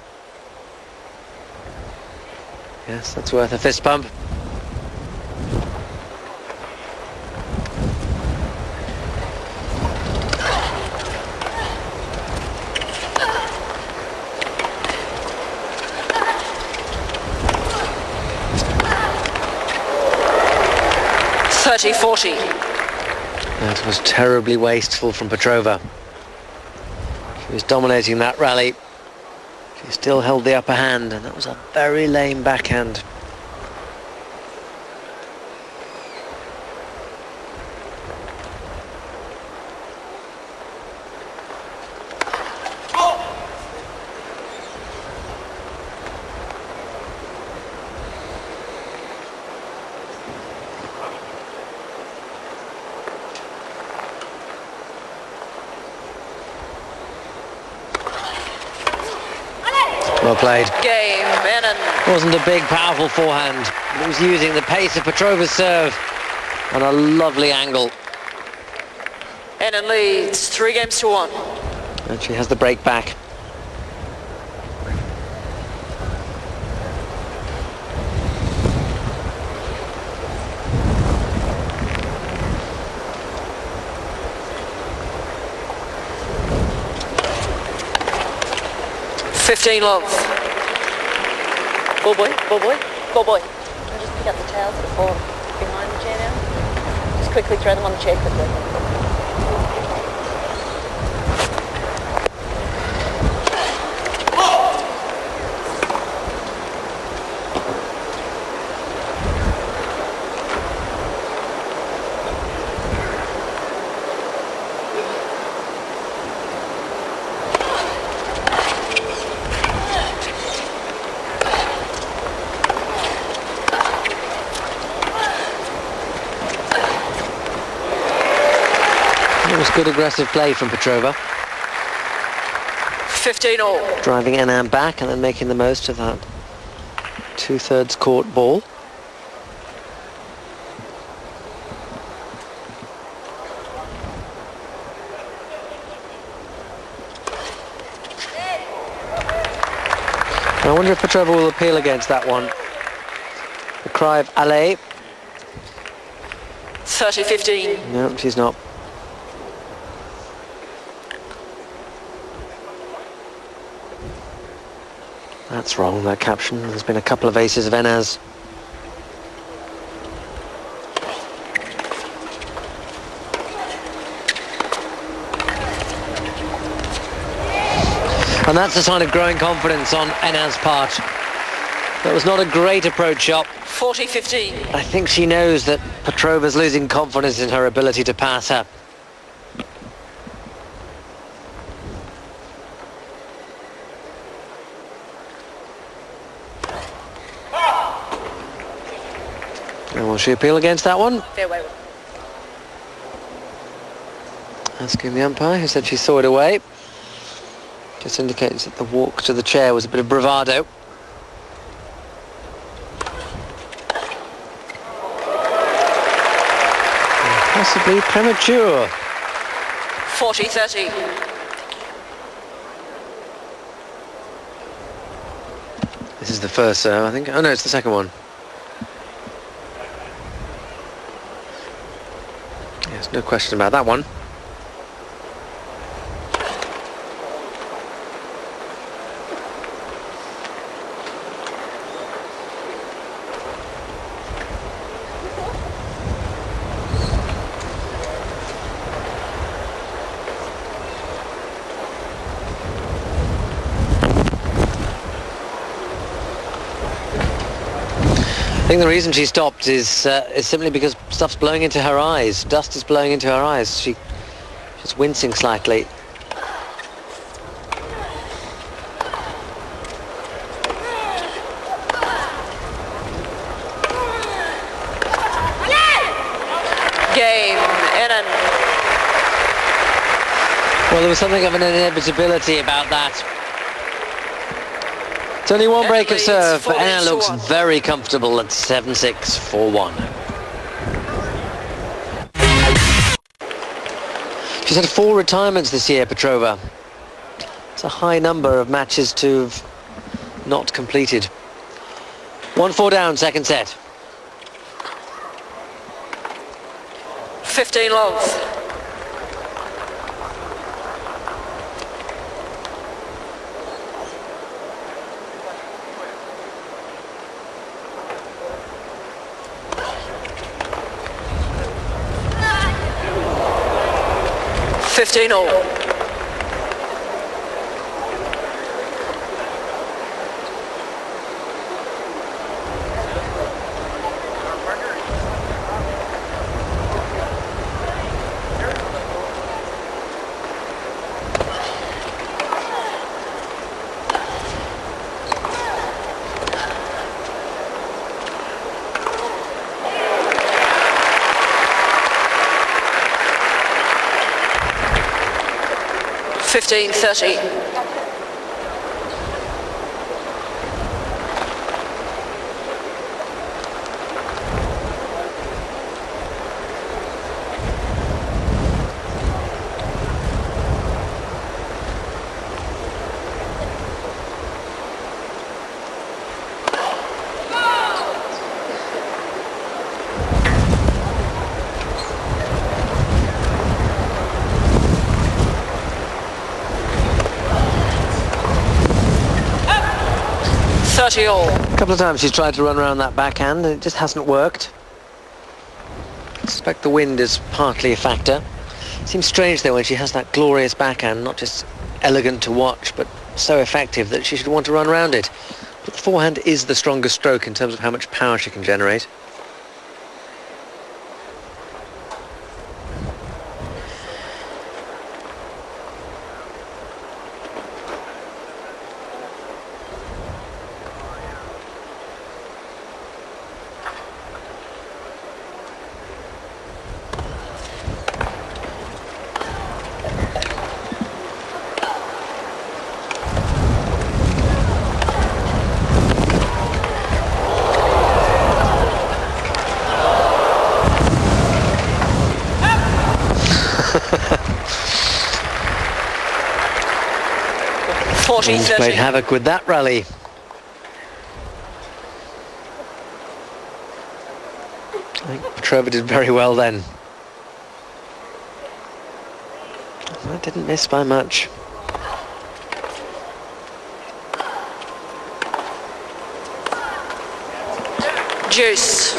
Yes, that's worth a fist pump. (30-40). That was terribly wasteful from Petrova. She was dominating that rally. She still held the upper hand, and that was a very lame backhand. Well played. Game, Annan. Wasn't a big, powerful forehand. But it was using the pace of Petrova's serve on a lovely angle. Annan leads 3-1. And she has the break back. Love. Ball boy. Can you just pick up the towels that are falling behind the chair now? Just quickly throw them on the chair quickly. Good aggressive play from Petrova. 15-all. Driving Annan back and then making the most of that 2/3 court ball. I wonder if Petrova will appeal against that one. The cry of allez. 30-15. No, she's not. That's wrong, that caption. There's been a couple of aces of Enna's. And that's a sign of growing confidence on Enna's part. That was not a great approach shot. 40-15. I think she knows that Petrova's losing confidence in her ability to pass her. And will she appeal against that one? Fairway. Asking the umpire, who said she saw it away. Just indicates that the walk to the chair was a bit of bravado. Possibly premature. 40-30. This is the first serve, I think. Oh no, it's the second one. Yes, no question about that one. I think the reason she stopped is simply because stuff's blowing into her eyes. Dust is blowing into her eyes. She's wincing slightly. Game. Annan. Well, there was something of an inevitability about that. It's only one break of leads serve, but Anna looks 40-1. very comfortable at 7-6, 4-1. She's had 4 retirements this year, Petrova. It's a high number of matches to have not completed. 1-4 down, second set. 15 love. Fifteen all. Fifteen 30. All. A couple of times she's tried to run around that backhand and it just hasn't worked. I suspect the wind is partly a factor. Seems strange though when she has that glorious backhand, not just elegant to watch, but so effective that she should want to run around it. But the forehand is the strongest stroke in terms of how much power she can generate. He's played havoc with that rally. I think Petrova did very well then. That didn't miss by much. Juice.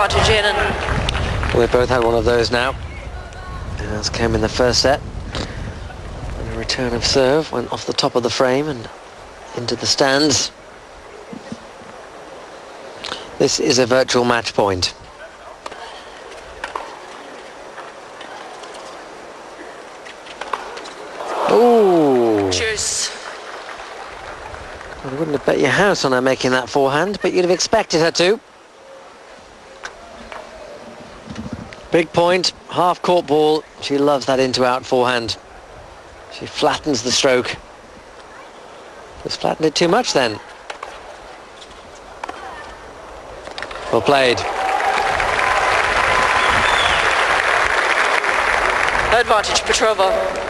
advantage, Annan. We both had one of those now. As came in the first set. And a return of serve went off the top of the frame and into the stands. This is a virtual match point. Ooh! Juice. I wouldn't have bet your house on her making that forehand, but you'd have expected her to. Big point, half-court ball. She loves that into-out forehand. She flattens the stroke. Just flattened it too much then. Well played. Advantage, Petrova.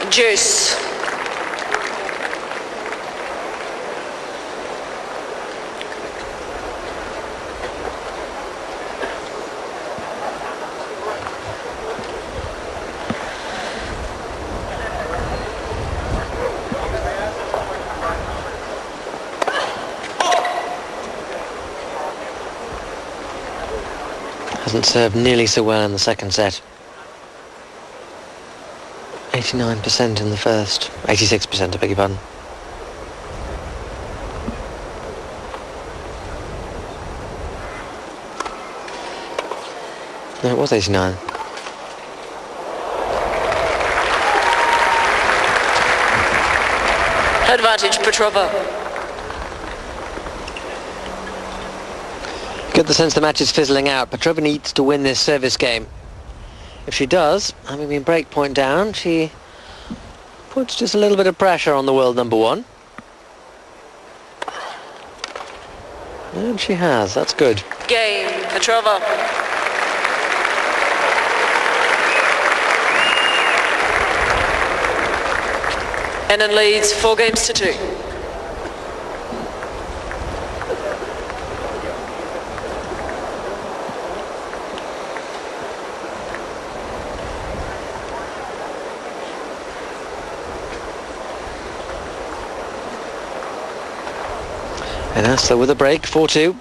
Juice. Hasn't served nearly so well in the second set. 89% in the first. 86%, I beg your pardon. No, it was 89. Advantage, Petrova. Get the sense the match is fizzling out. Petrova needs to win this service game. If she does, having been break point down, she puts just a little bit of pressure on the world number one. And she has, that's good. Game, Petrova. Annan leads 4 games to 2. And Asta with a break, 4-2.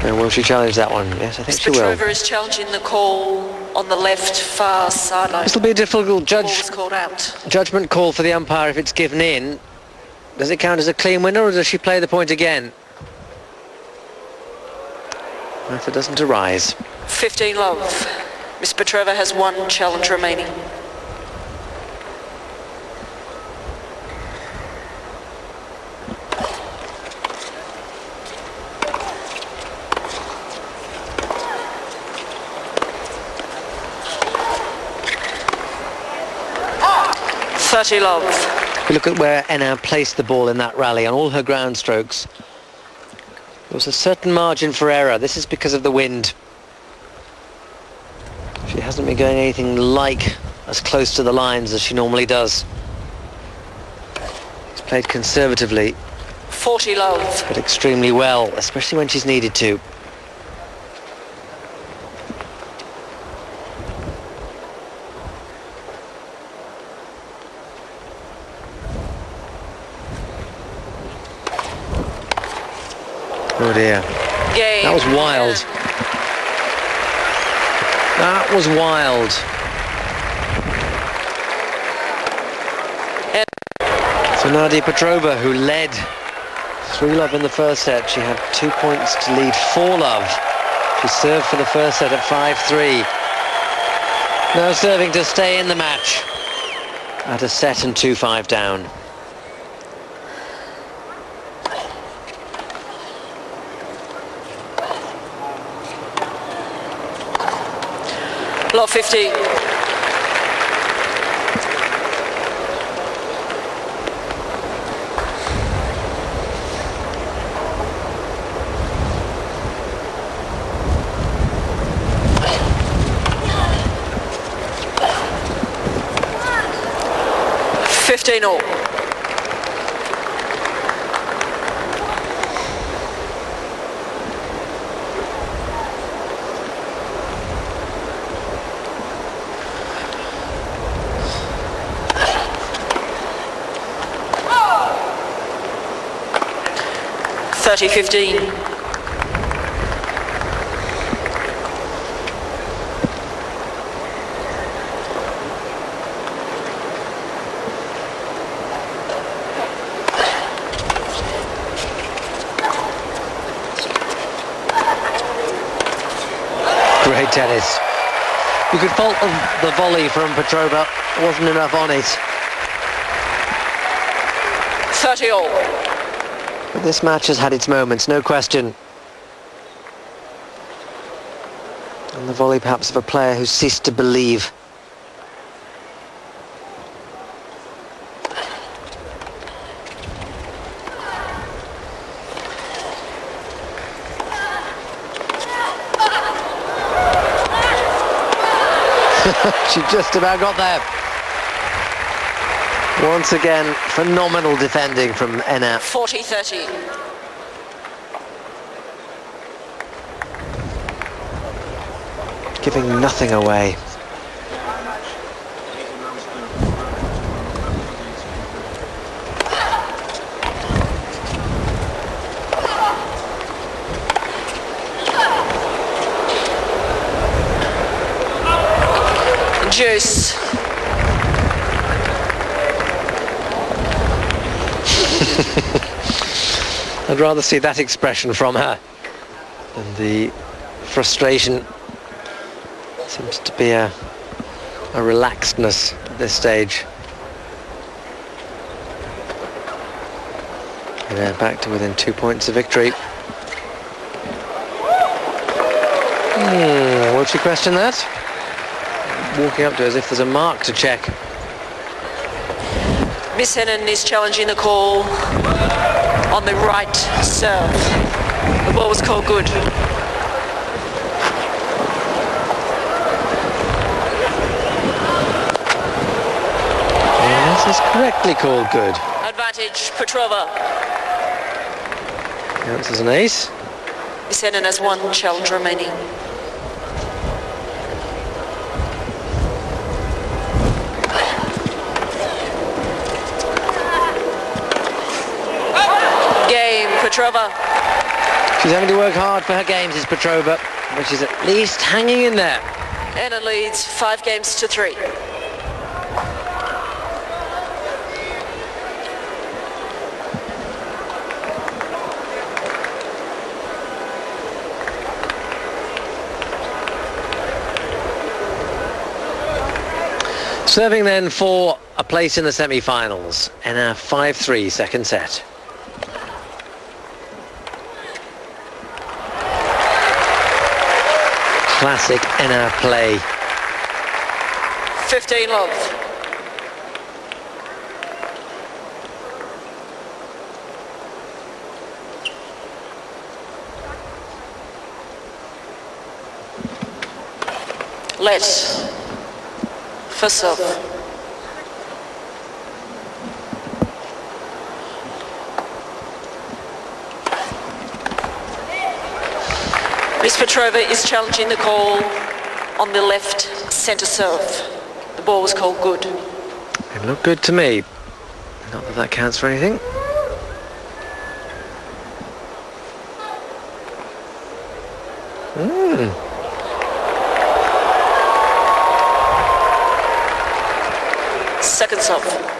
And will she challenge that one? Yes, I think she will. Petrova is challenging the call on the left far sideline. This will be a difficult Ball was called out. judgment call for the umpire if it's given in. Does it count as a clean winner or does she play the point again? Martha doesn't arise. 15 love. Miss Petrova has 1 challenge remaining. Love. If we look at where Enna placed the ball in that rally on all her ground strokes, there was a certain margin for error. This is because of the wind. She hasn't been going anything like as close to the lines as she normally does. She's played conservatively, 40 love. but extremely well, especially when she's needed to. Oh dear. Game. That was wild. That was wild. So Nadia Petrova, who led 3-love in the first set, she had 2 points to lead 4-love. She served for the first set at 5-3. Now serving to stay in the match at a set and 2-5 down. Lot 50. 15 all. Thirty 15. Great tennis. You could fault the volley from Petrova. Wasn't enough on it. 30 all. But this match has had its moments, no question. And the volley perhaps of a player who ceased to believe. She just about got there. Once again, phenomenal defending from Enna. 40-30. Giving nothing away. Juice. I'd rather see that expression from her than the frustration. Seems to be a relaxedness at this stage. And they're back to within 2 points of victory. Will she question that? Walking up to her as if there's a mark to check. Miss Henin is challenging the call on the right serve. The ball was called good. Yes, it's correctly called good. Advantage, Petrova. Counts as an ace. Miss Henin has one challenge remaining. Petrova. She's having to work hard for her games, is Petrova, but she's at least hanging in there. Enna leads 5-3. Serving then for a place in the semi-finals. Enna 5-3, second set. Classic Enna play. 15 love. Let. First serve. Miss Petrova is challenging the call on the left centre serve. The ball was called good. It looked good to me. Not that that counts for anything. Second serve.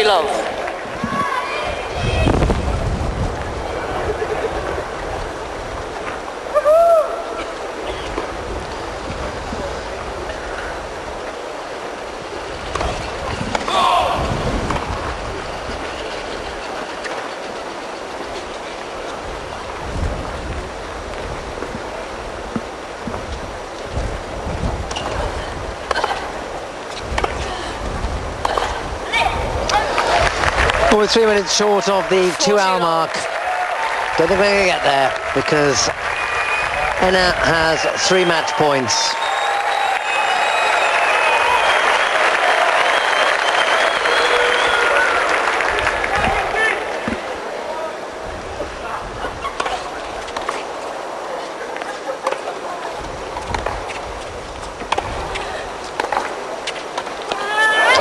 Love. we're 3 minutes short of the 2-hour mark. Don't think we're going to get there because Enna has 3 match points.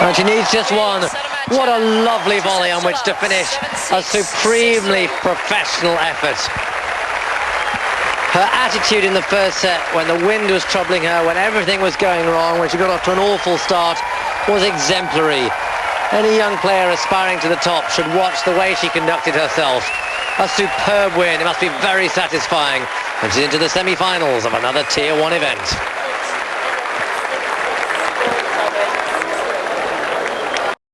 And she needs just one. What a lovely volley on which to finish a supremely professional effort. Her attitude in the first set, when the wind was troubling her, when everything was going wrong, when she got off to an awful start, was exemplary. Any young player aspiring to the top should watch the way she conducted herself. A superb win. It must be very satisfying. And she's into the semi-finals of another Tier 1 event.